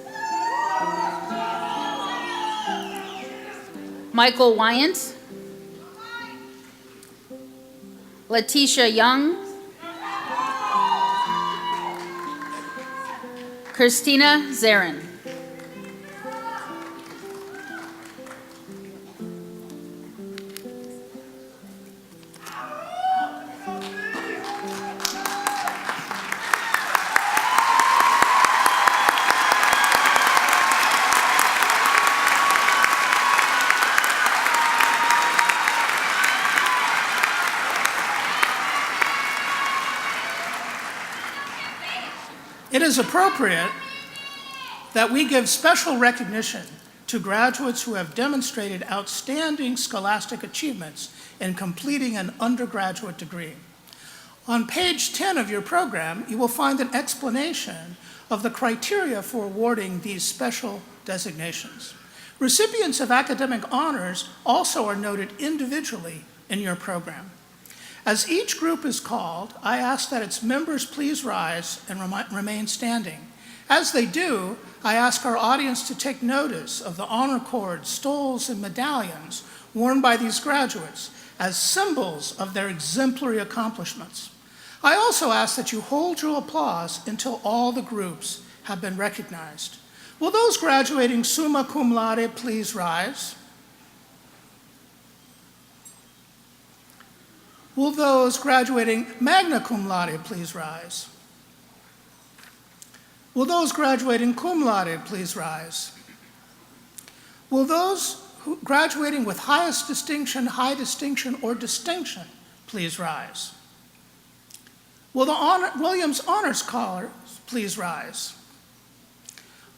S10: Michael Wyant. Letitia Young. Christina Zarin.
S4: it is appropriate that we give special recognition to graduates who have demonstrated outstanding scholastic achievements in completing an undergraduate degree. On page 10 of your program, you will find an explanation of the criteria for awarding these special designations. Recipients of academic honors also are noted individually in your program. As each group is called, I ask that its members please rise and remain standing. As they do, I ask our audience to take notice of the honor cords, stoles, and medallions worn by these graduates as symbols of their exemplary accomplishments. I also ask that you hold your applause until all the groups have been recognized. Will those graduating summa cum laude please rise? Will those graduating magna cum laude please rise? Will those graduating cum laude please rise? Will those graduating with highest distinction, high distinction, or distinction please rise? Will the Williams Honor Scholars please rise?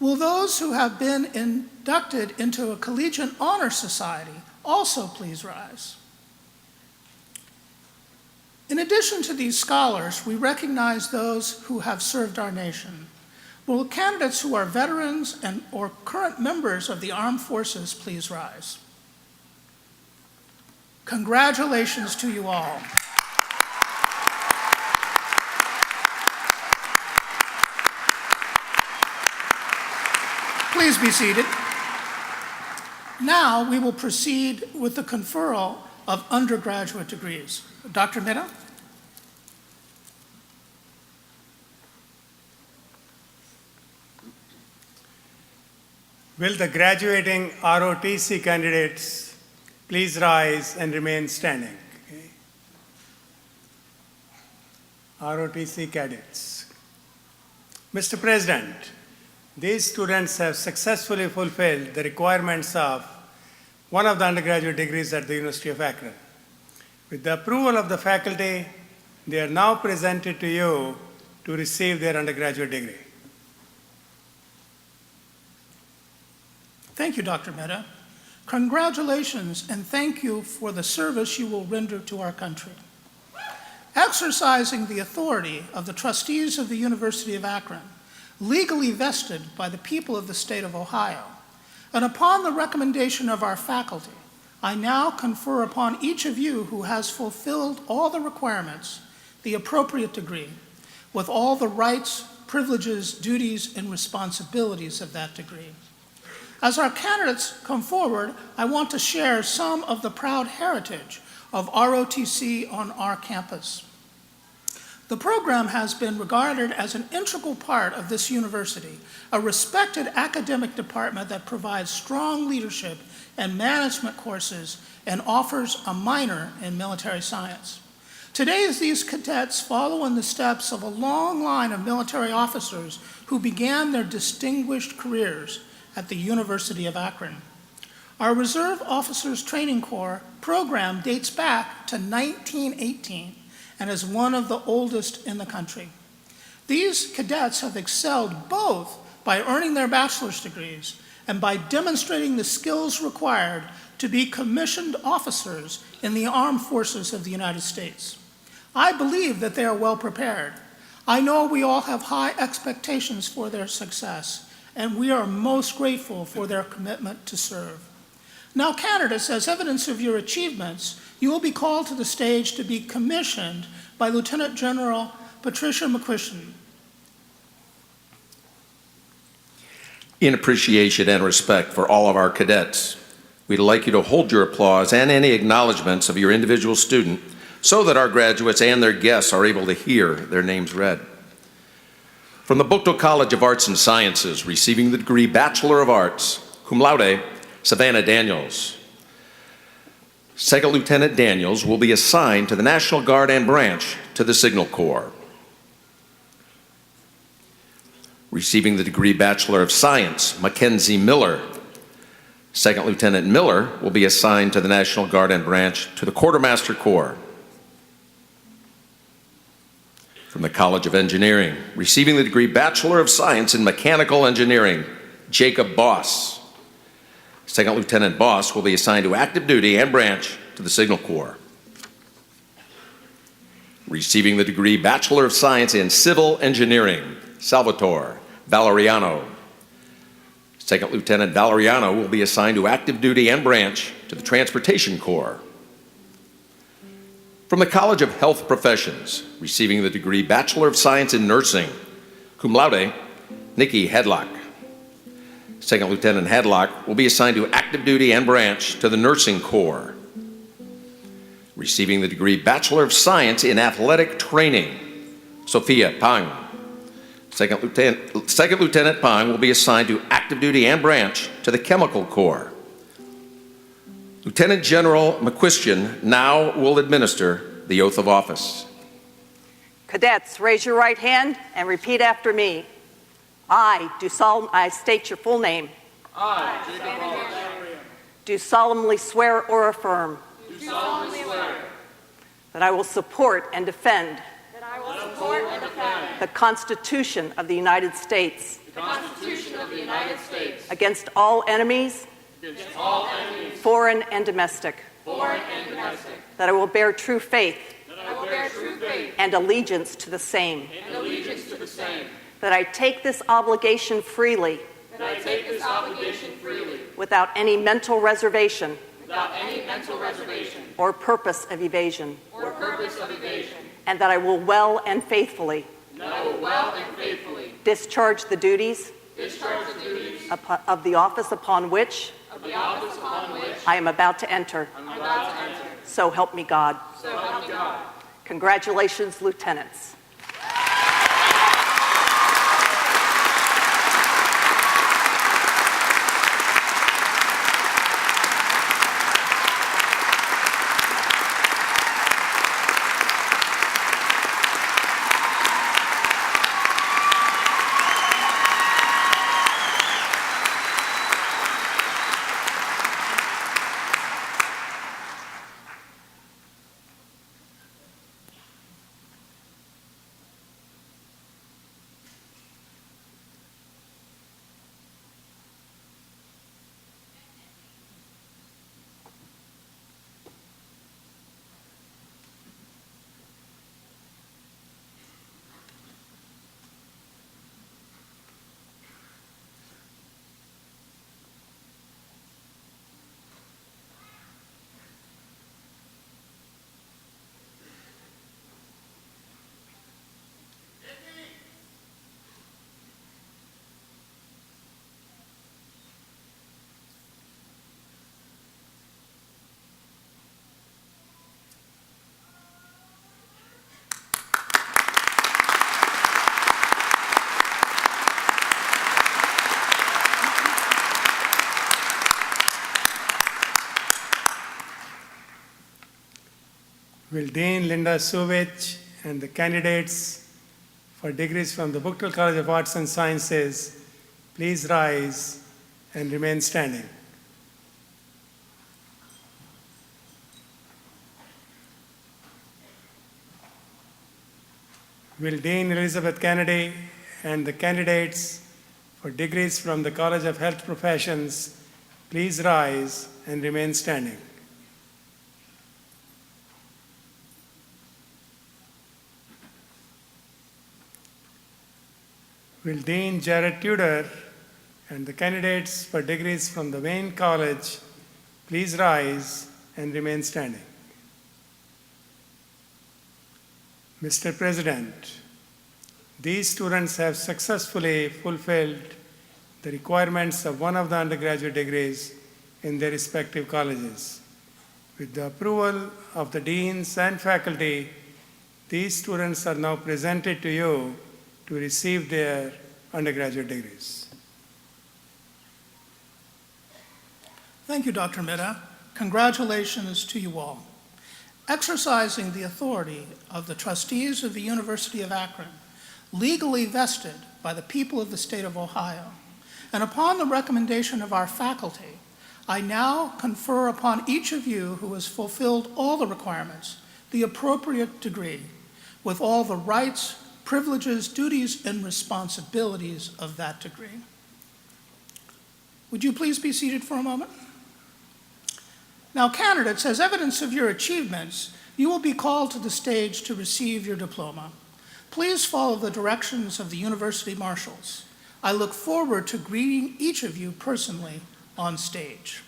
S4: Will those who have been inducted into a Collegiate Honor Society also please rise? In addition to these scholars, we recognize those who have served our nation. Will candidates who are veterans or current members of the armed forces please rise? Congratulations to you all. Please be seated. Now we will proceed with the conferral of undergraduate degrees. Dr. Mitta?
S8: Will the graduating ROTC candidates please rise and remain standing? Okay. ROTC cadets. Mr. President, these students have successfully fulfilled the requirements of one of the undergraduate degrees at the University of Akron. With the approval of the faculty, they are now presented to you to receive their undergraduate degree.
S4: Thank you, Dr. Mitta. Congratulations and thank you for the service you will render to our country. Exercising the authority of the trustees of the University of Akron, legally vested by the people of the state of Ohio, and upon the recommendation of our faculty, I now confer upon each of you who has fulfilled all the requirements the appropriate degree, with all the rights, privileges, duties, and responsibilities of that degree. As our candidates come forward, I want to share some of the proud heritage of ROTC on our campus. The program has been regarded as an integral part of this university, a respected academic department that provides strong leadership and management courses and offers a minor in military science. Today, these cadets follow in the steps of a long line of military officers who began their distinguished careers at the University of Akron. Our Reserve Officers Training Corps program dates back to 1918 and is one of the oldest in the country. These cadets have excelled both by earning their bachelor's degrees and by demonstrating the skills required to be commissioned officers in the armed forces of the United States. I believe that they are well prepared. I know we all have high expectations for their success, and we are most grateful for their commitment to serve. Now, candidates, as evidence of your achievements, you will be called to the stage to be commissioned by Lieutenant General Patricia McQuiston.
S9: In appreciation and respect for all of our cadets, we'd like you to hold your applause and any acknowledgments of your individual student so that our graduates and their guests are able to hear their names read. From the Buchtel College of Arts and Sciences, receiving the degree Bachelor of Arts, cum laude, Savannah Daniels. Second Lieutenant Daniels will be assigned to the National Guard and branch to the Signal Corps. Receiving the degree Bachelor of Science, Mackenzie Miller. Second Lieutenant Miller will be assigned to the National Guard and branch to the Quartermaster Corps. From the College of Engineering, receiving the degree Bachelor of Science in Mechanical Engineering, Jacob Boss. Second Lieutenant Boss will be assigned to active duty and branch to the Signal Corps. Receiving the degree Bachelor of Science in Civil Engineering, Salvatore Valeriano. Second Lieutenant Valeriano will be assigned to active duty and branch to the Transportation Corps. From the College of Health Professions, receiving the degree Bachelor of Science in Nursing, cum laude, Nikki Hadlock. Second Lieutenant Hadlock will be assigned to active duty and branch to the Nursing Corps. Receiving the degree Bachelor of Science in Athletic Training, Sophia Pang. Second Lieutenant Pang will be assigned to active duty and branch to the Chemical Corps. Lieutenant General McQuistion now will administer the oath of office.
S11: Cadets, raise your right hand and repeat after me. I state your full name.
S1: I, Jacob Boss,
S11: Do solemnly swear or affirm
S1: do solemnly swear
S11: that I will support and defend
S1: that I will support and defend
S11: the Constitution of the United States
S1: the Constitution of the United States
S11: against all enemies,
S1: against all enemies,
S11: foreign and domestic,
S1: foreign and domestic,
S11: that I will bear true faith
S1: that I will bear true faith
S11: and allegiance to the same,
S1: and allegiance to the same,
S11: that I take this obligation freely
S1: that I take this obligation freely
S11: without any mental reservation
S1: without any mental reservation
S11: or purpose of evasion,
S1: or purpose of evasion,
S11: and that I will well and faithfully
S1: and that I will well and faithfully
S11: discharge the duties
S1: discharge the duties
S11: of the office upon which
S1: of the office upon which
S11: I am about to enter.
S1: I'm about to enter.
S11: So help me God.
S1: So help me God.
S11: Congratulations, lieutenants.
S8: Will Dean Linda Suvich and the candidates for degrees from the Buchtel College of Arts and Sciences please rise and remain standing. Will Dean Elizabeth Kennedy and the candidates for degrees from the College of Health Professions please rise and remain standing. Will Dean Jared Tudor and the candidates for degrees from the Wayne College please rise and remain standing. Mr. President, these students have successfully fulfilled the requirements of one of the undergraduate degrees in their respective colleges. With the approval of the deans and faculty, these students are now presented to you to receive their undergraduate degrees.
S4: Thank you, Dr. Mitta. Congratulations to you all. Exercising the authority of the trustees of the University of Akron, legally vested by the people of the state of Ohio, and upon the recommendation of our faculty, I now confer upon each of you who has fulfilled all the requirements the appropriate degree, with all the rights, privileges, duties, and responsibilities of that degree. Would you please be seated for a moment? Now, candidates, as evidence of your achievements, you will be called to the stage to receive your diploma. Please follow the directions of the University Marshals. I look forward to greeting each of you personally on stage.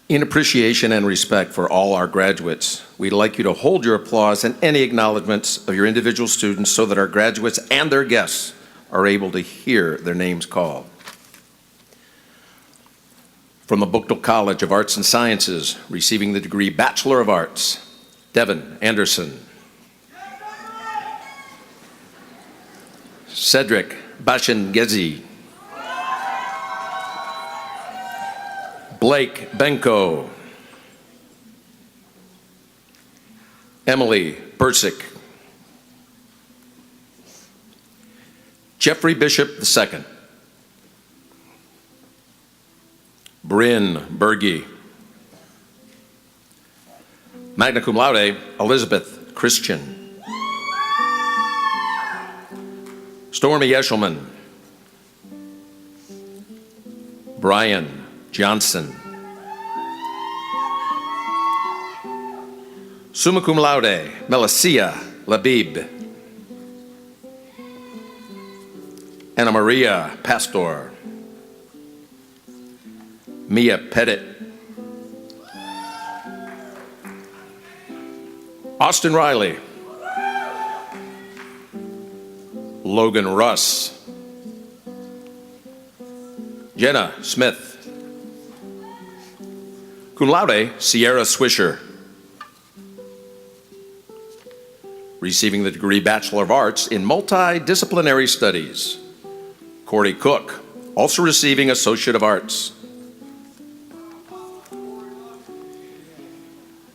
S9: In appreciation and respect for all our graduates, we'd like you to hold your applause and any acknowledgments of your individual students so that our graduates and their guests are able to hear their names called. From the Buchtel College of Arts and Sciences, receiving the degree Bachelor of Arts, Devin Anderson. Cedric Bashengezi. Blake Benko. Emily Bursick. Jeffrey Bishop II. Bryn Berge. Magna cum laude, Elizabeth Christian. Stormy Eshelman. Brian Johnson. Summa cum laude, Melicia Labib. Anna Maria Pastor. Mia Pettit. Austin Riley. Logan Russ. Jenna Smith. Cum laude, Sierra Swisher. Receiving the degree Bachelor of Arts in Multidisciplinary Studies, Corey Cook, also receiving Associate of Arts.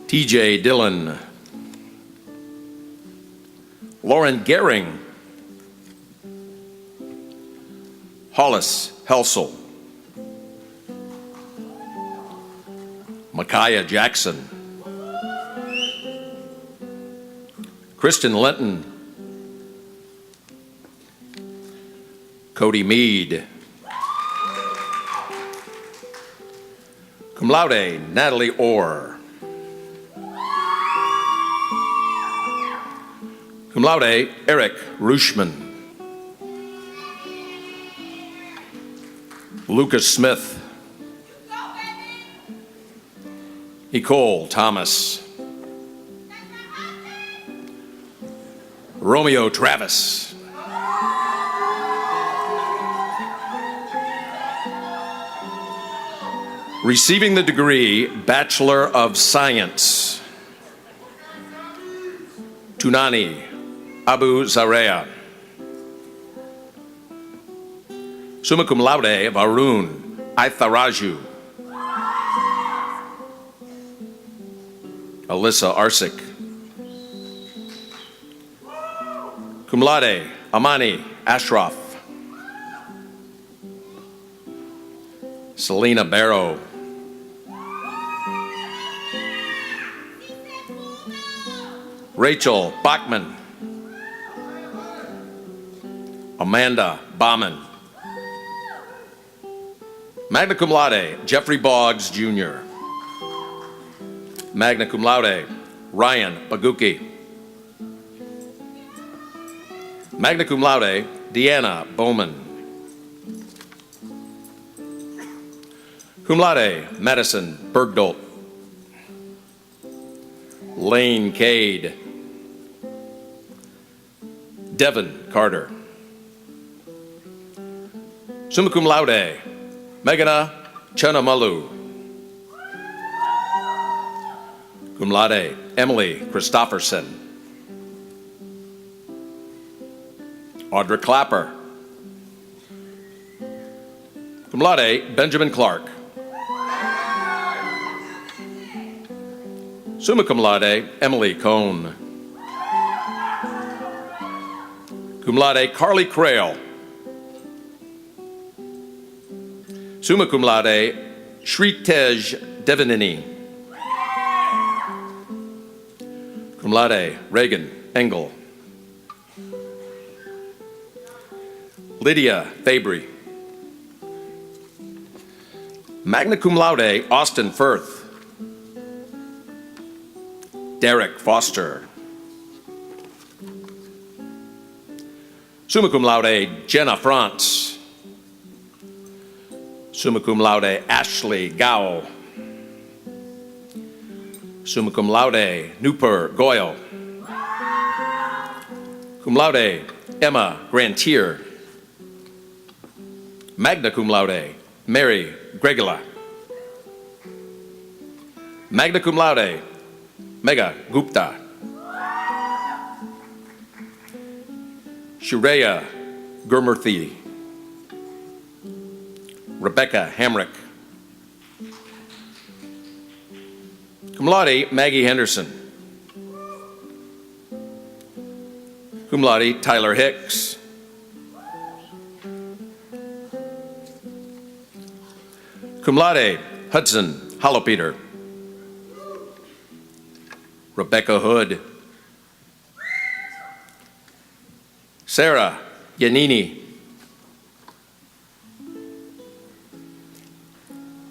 S9: TJ Dillon. Lauren Gehring. Hollis Helsel. Micaiah Jackson. Kristen Linton. Cody Mead. Cum laude, Natalie Orr. Cum laude, Eric Rushman. Lucas Smith. Nicole Thomas. Romeo Travis. Receiving the degree Bachelor of Science, Tunani Abu Zarea. Summa cum laude, Varun Aitharaju. Alyssa Arsick. Cum laude, Amani Ashraf. Selena Barrow. Rachel Bachman. Amanda Bauman. Magna cum laude, Jeffrey Boggs, Jr. Magna cum laude, Ryan Baguki. Magna cum laude, Deanna Bowman. Cum laude, Madison Bergdolt. Lane Cade. Devin Carter. Summa cum laude, Meghana Chanamalu. Cum laude, Emily Christofferson. Audra Clapper. Cum laude, Benjamin Clark. Summa cum laude, Emily Cohn. Cum laude, Carly Crail. Summa cum laude, Shritej Devanini. Cum laude, Reagan Engel. Lydia Fabry. Magna cum laude, Austin Firth. Derek Foster. Summa cum laude, Jenna France. Summa cum laude, Ashley Gao. Summa cum laude, Nupur Goyle. Cum laude, Emma Grantier. Magna cum laude, Mary Gregula. Magna cum laude, Megha Gupta. Shureya Gurmurthy. Rebecca Hamrick. Cum laude, Maggie Henderson. Cum laude, Tyler Hicks. Cum laude, Hudson Hollopeter. Rebecca Hood. Sarah Yanini.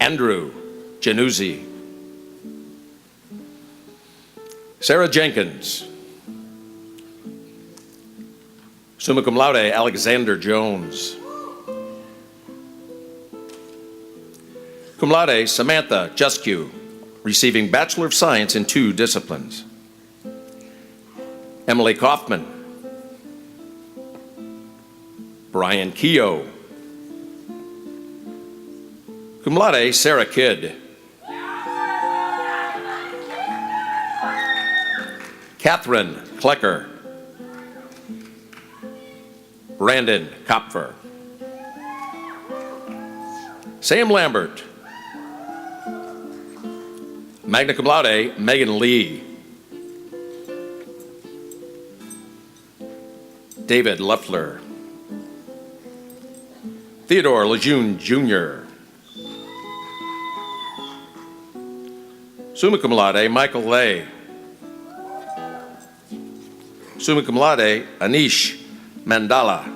S9: Andrew Januzzi. Sarah Jenkins. Summa cum laude, Alexander Jones. Cum laude, Samantha Juscu, receiving Bachelor of Science in 2 disciplines. Emily Kaufman. Brian Keogh. Cum laude, Sarah Kidd. Catherine Klecker. Brandon Kopfer. Sam Lambert. Magna cum laude, Megan Lee. David Leffler. Theodore Lejeune Jr. Summa cum laude, Michael Lay. Summa cum laude, Anish Mandala.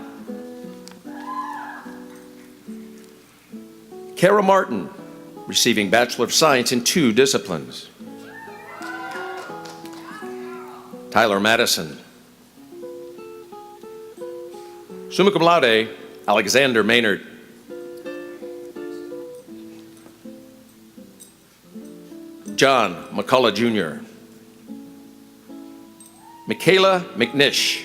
S9: Kara Martin, receiving Bachelor of Science in 2 disciplines. Tyler Madison. Summa cum laude, Alexander Maynard. John McCullough Jr. Michaela McNish.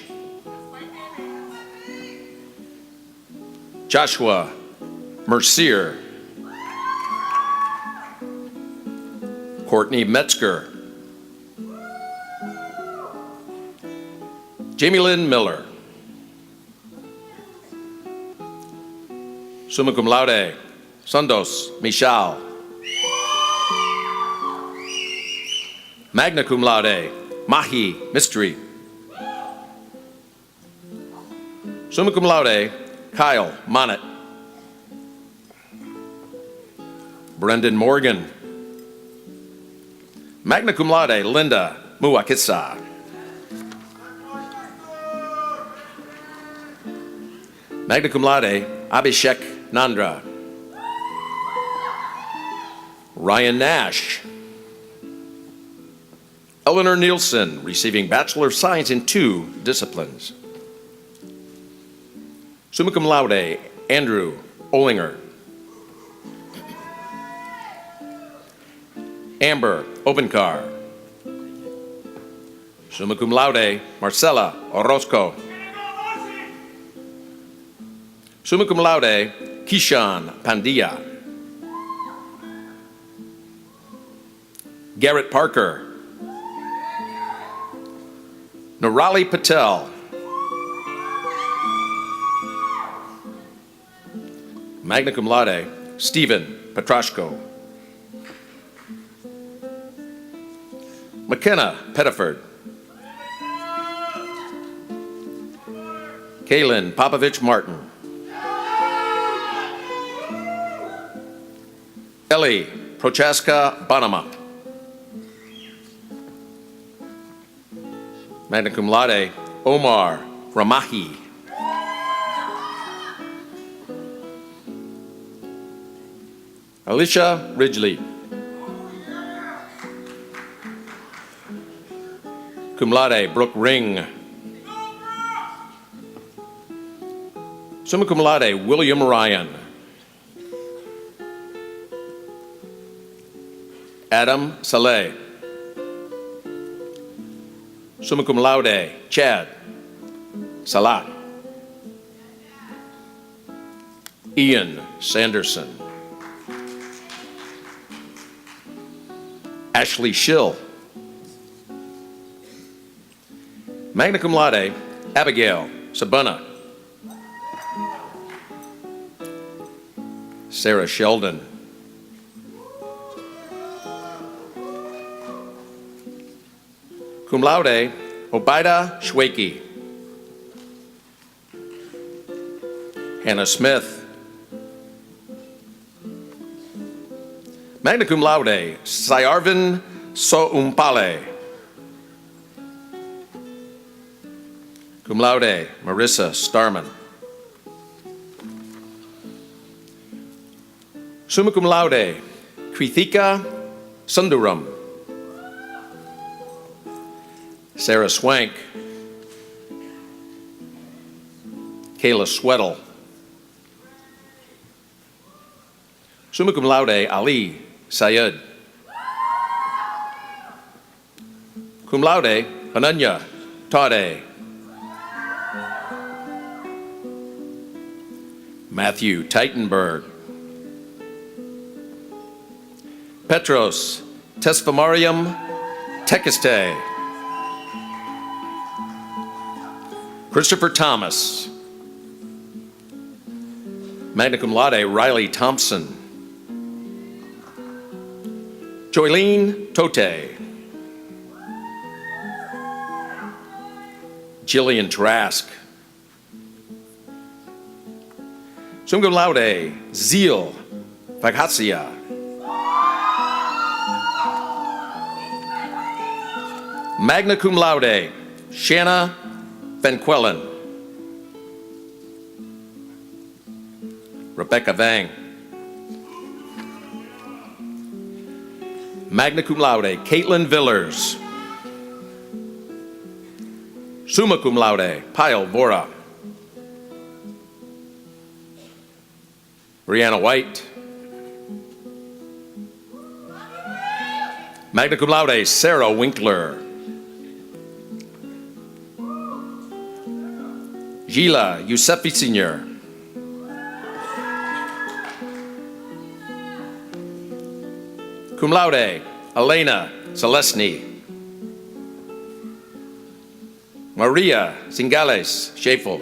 S9: Joshua Mercier. Courtney Metzger. Jamie Lynn Miller. Summa cum laude, Sandos Michal. Magna cum laude, Mahi Mystery. Summa cum laude, Kyle Monnet. Brendan Morgan. Magna cum laude, Linda Muakisa. Magna cum laude, Abhishek Nandra. Ryan Nash. Eleanor Nielsen, receiving Bachelor of Science in 2 disciplines. Summa cum laude, Andrew Olinger. Amber Obenkar. Summa cum laude, Marcela Orozco. Summa cum laude, Kishan Pandya. Garrett Parker. Nirali Patel. Magna cum laude, Stephen Petrashko. McKenna Pettiford. Kaylin Popovich Martin. Ellie Prochaska Bonema. Magna cum laude, Omar Ramahi. Alicia Ridgely. Cum laude, Brooke Ring. Summa cum laude, William Ryan. Adam Saleh. Summa cum laude, Chad Salah. Ian Sanderson. Ashley Schill. Magna cum laude, Abigail Sabuna. Sarah Sheldon. Cum laude, Obaida Shwaki. Hannah Smith. Magna cum laude, Sayarvin Soumpale. Cum laude, Marissa Starman. Summa cum laude, Krithika Sundaram. Sarah Swank. Kayla Sweddle. Summa cum laude, Ali Sayed. Cum laude, Ananya Tade. Matthew Teitenberg. Petros Tesfamariam Tekeste. Christopher Thomas. Magna cum laude, Riley Thompson. Joylene Tote. Jillian Trask. Summa cum laude, Zeal Faghatsia. Magna cum laude, Shanna Van Quellen. Rebecca Vang. Magna cum laude, Caitlin Villers. Summa cum laude, Pyle Bora. Brianna White. Magna cum laude, Sarah Winkler. Gila Yusefi Sr. Cum laude, Elena Selesny. Maria Singales Schafel.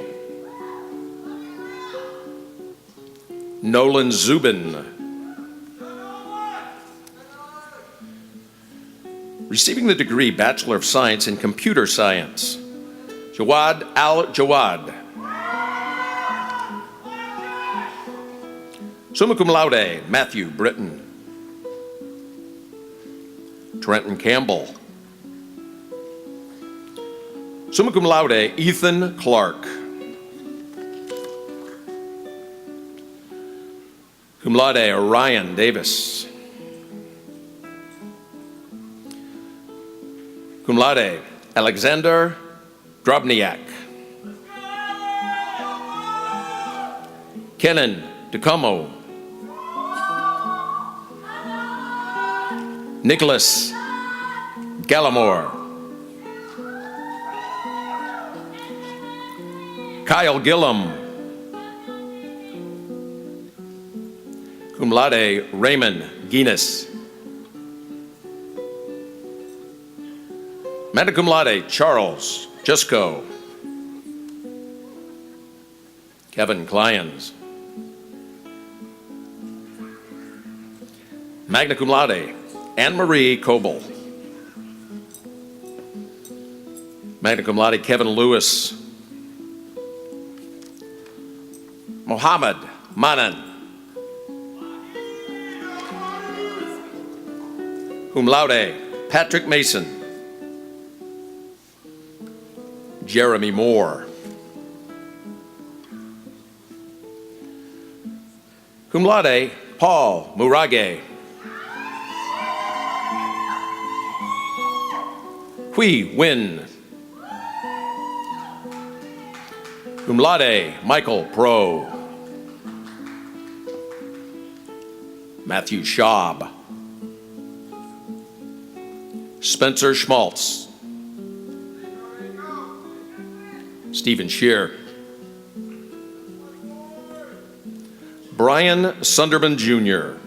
S9: Nolan Zubin. Receiving the degree Bachelor of Science in Computer Science, Jawad Al-Jawad. Summa cum laude, Matthew Britton. Trenton Campbell. Summa cum laude, Ethan Clark. Cum laude, Orion Davis. Cum laude, Alexander Drobniak. Kenan DeComo. Nicholas Gallimore. Kyle Gillum. Cum laude, Raymond Guinness. Magna cum laude, Charles Jusco. Kevin Cliens. Magna cum laude, Anne-Marie Coble. Magna cum laude, Kevin Lewis. Mohammed Manan. Cum laude, Patrick Mason. Jeremy Moore. Cum laude, Paul Murage. Hui Win. Cum laude, Michael Pro. Matthew Schaub. Spencer Schmaltz. Stephen Shear. Brian Sunderman Jr.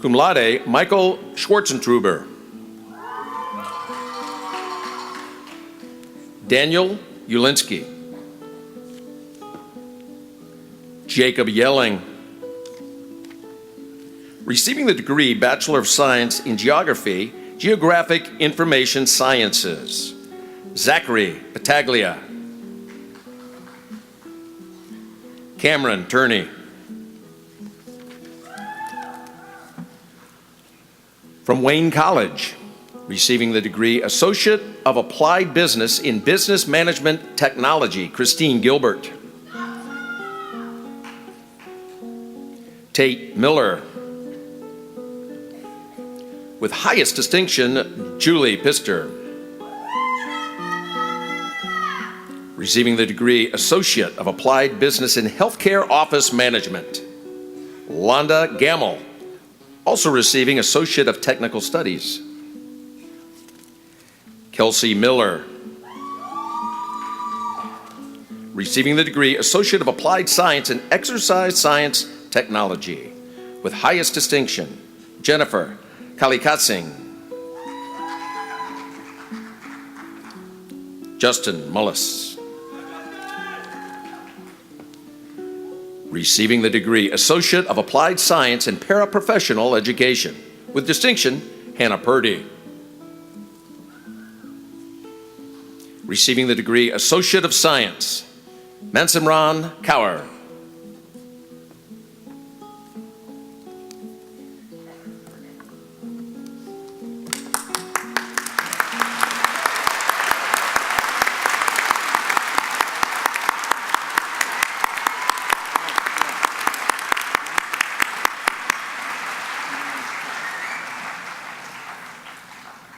S9: Cum laude, Michael Schwarzentruber. Daniel Ulinski. Jacob Yelling. Receiving the degree Bachelor of Science in Geography, Geographic Information Sciences, Zachary Battaglia. Cameron Turney. From Wayne College, receiving the degree Associate of Applied Business in Business Management Technology, Christine Gilbert. Tate Miller. With highest distinction, Julie Pister. Receiving the degree Associate of Applied Business in Healthcare Office Management, Londa Gamble. Also receiving Associate of Technical Studies, Kelsey Miller. Receiving the degree Associate of Applied Science in Exercise Science Technology, with highest distinction, Jennifer Kalikatsing. Justin Mullis. Receiving the degree Associate of Applied Science in Paraprofessional Education, with distinction, Hannah Purdy. Receiving the degree Associate of Science, Mansimran Kaur.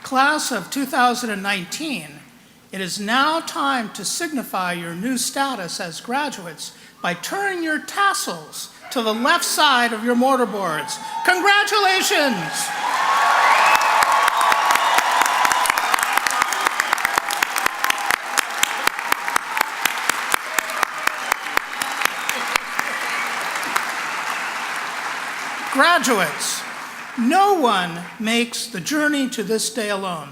S4: Class of 2019, it is now time to signify your new status as graduates by turning your tassels to the left side of your mortarboards. Congratulations! Graduates, no one makes the journey to this day alone.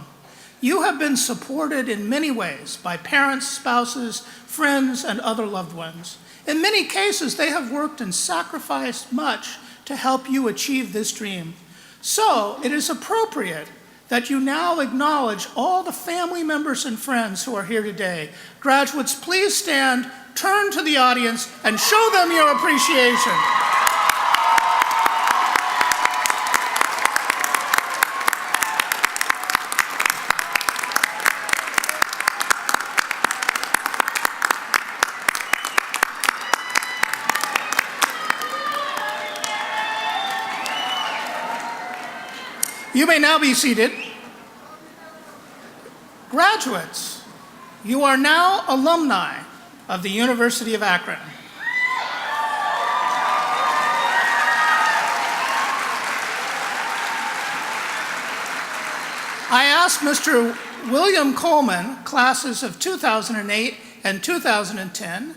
S4: You have been supported in many ways by parents, spouses, friends, and other loved ones. In many cases, they have worked and sacrificed much to help you achieve this dream. So it is appropriate that you now acknowledge all the family members and friends who are here today. Graduates, please stand, turn to the audience, and show them your appreciation. You may now be seated. Graduates, you are now alumni of the University of Akron. I asked Mr. William Coleman, classes of 2008 and 2010,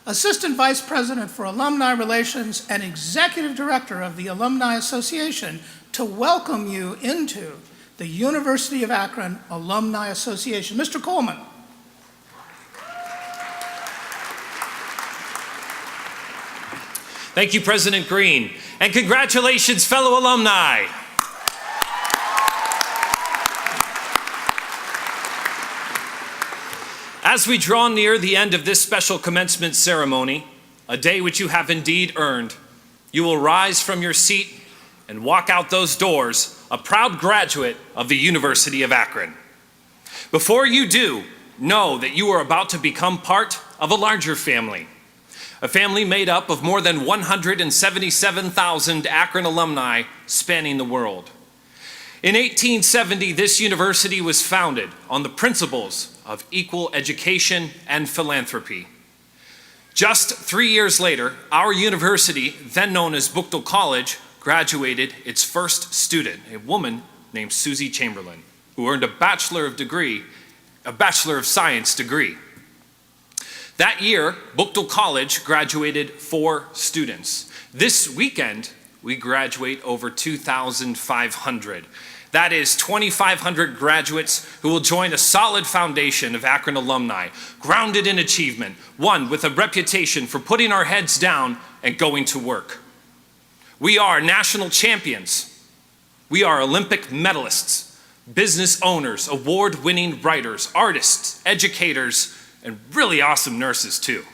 S4: Assistant Vice President for Alumni Relations and Executive Director of the Alumni Association, to welcome you into the University of Akron Alumni Association. Mr. Coleman.
S12: Thank you, President Green, and congratulations, fellow alumni. As we draw near the end of this special commencement ceremony, a day which you have indeed earned, you will rise from your seat and walk out those doors a proud graduate of the University of Akron. Before you do, know that you are about to become part of a larger family. A family made up of more than 177,000 Akron alumni spanning the world. In 1870, this university was founded on the principles of equal education and philanthropy. Just 3 years later, our university, then known as Buchtel College, graduated its first student, a woman named Susie Chamberlain, who earned a Bachelor of Science degree. That year, Buchtel College graduated 4 students. This weekend, we graduate over 2,500. That is 2,500 graduates who will join a solid foundation of Akron alumni, grounded in achievement, one with a reputation for putting our heads down and going to work. We are national champions. We are Olympic medalists, business owners, award-winning writers, artists, educators, and really awesome nurses too.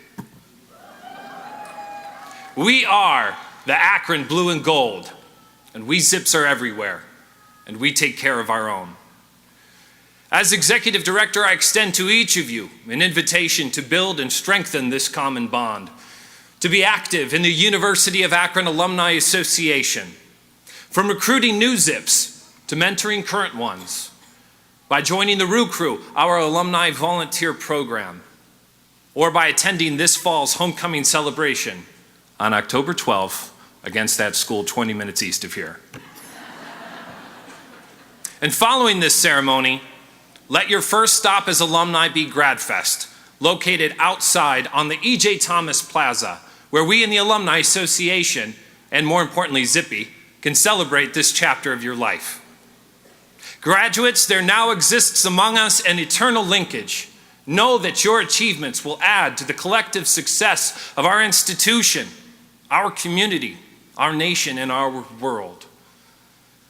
S12: We are the Akron Blue and Gold, and we zips are everywhere, and we take care of our own. As Executive Director, I extend to each of you an invitation to build and strengthen this common bond, to be active in the University of Akron Alumni Association, from recruiting new zips to mentoring current ones, by joining the Roo Crew, our alumni volunteer program, or by attending this fall's homecoming celebration on October 12th against that school 20 minutes east of here. And following this ceremony, let your first stop as alumni be GradFest, located outside on the E.J. Thomas Plaza, where we in the Alumni Association, and more importantly Zippy, can celebrate this chapter of your life. Graduates, there now exists among us an eternal linkage. Know that your achievements will add to the collective success of our institution, our community, our nation, and our world.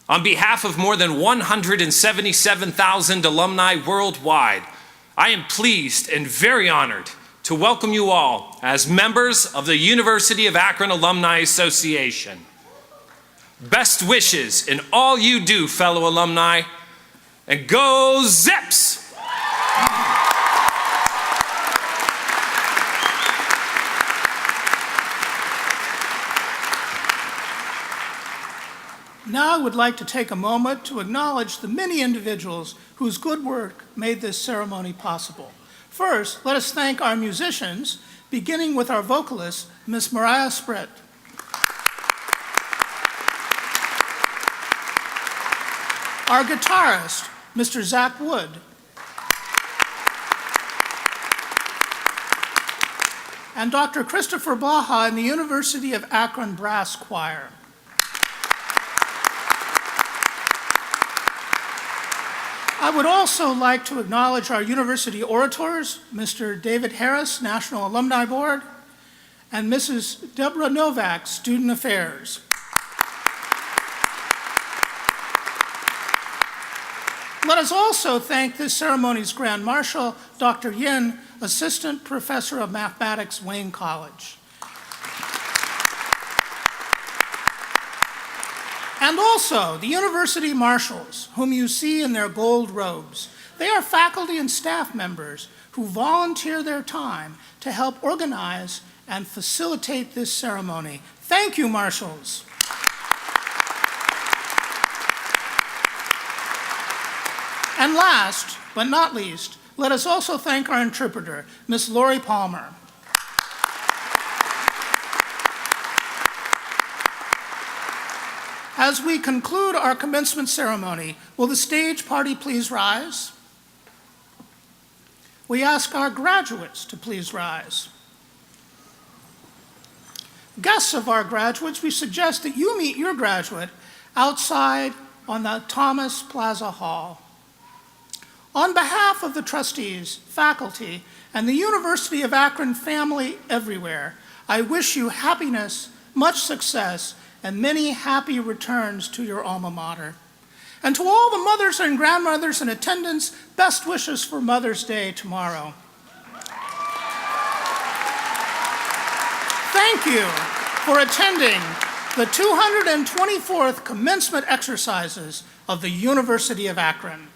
S12: On behalf of more than 177,000 alumni worldwide, I am pleased and very honored to welcome you all as members of the University of Akron Alumni Association. Best wishes in all you do, fellow alumni, and go Zips!
S4: Now I would like to take a moment to acknowledge the many individuals whose good work made this ceremony possible. First, let us thank our musicians, beginning with our vocalist, Miss Mariah Spritt. Our guitarist, Mr. Zach Wood. And Dr. Christopher Baja in the University of Akron Brass Choir. I would also like to acknowledge our university orators, Mr. David Harris, National Alumni Board, and Mrs. Deborah Novak, Student Affairs. Let us also thank this ceremony's Grand Marshal, Dr. Yin, Assistant Professor of Mathematics, Wayne College. And also the university marshals, whom you see in their gold robes. They are faculty and staff members who volunteer their time to help organize and facilitate this ceremony. Thank you, marshals. And last but not least, let us also thank our interpreter, Miss Lori Palmer. As we conclude our commencement ceremony, will the stage party please rise? We ask our graduates to please rise. Guests of our graduates, we suggest that you meet your graduate outside on the Thomas Plaza Hall. On behalf of the trustees, faculty, and the University of Akron family everywhere, I wish you happiness, much success, and many happy returns to your alma mater. And to all the mothers and grandmothers in attendance, best wishes for Mother's Day tomorrow. Thank you for attending the 224th commencement exercises of the University of Akron.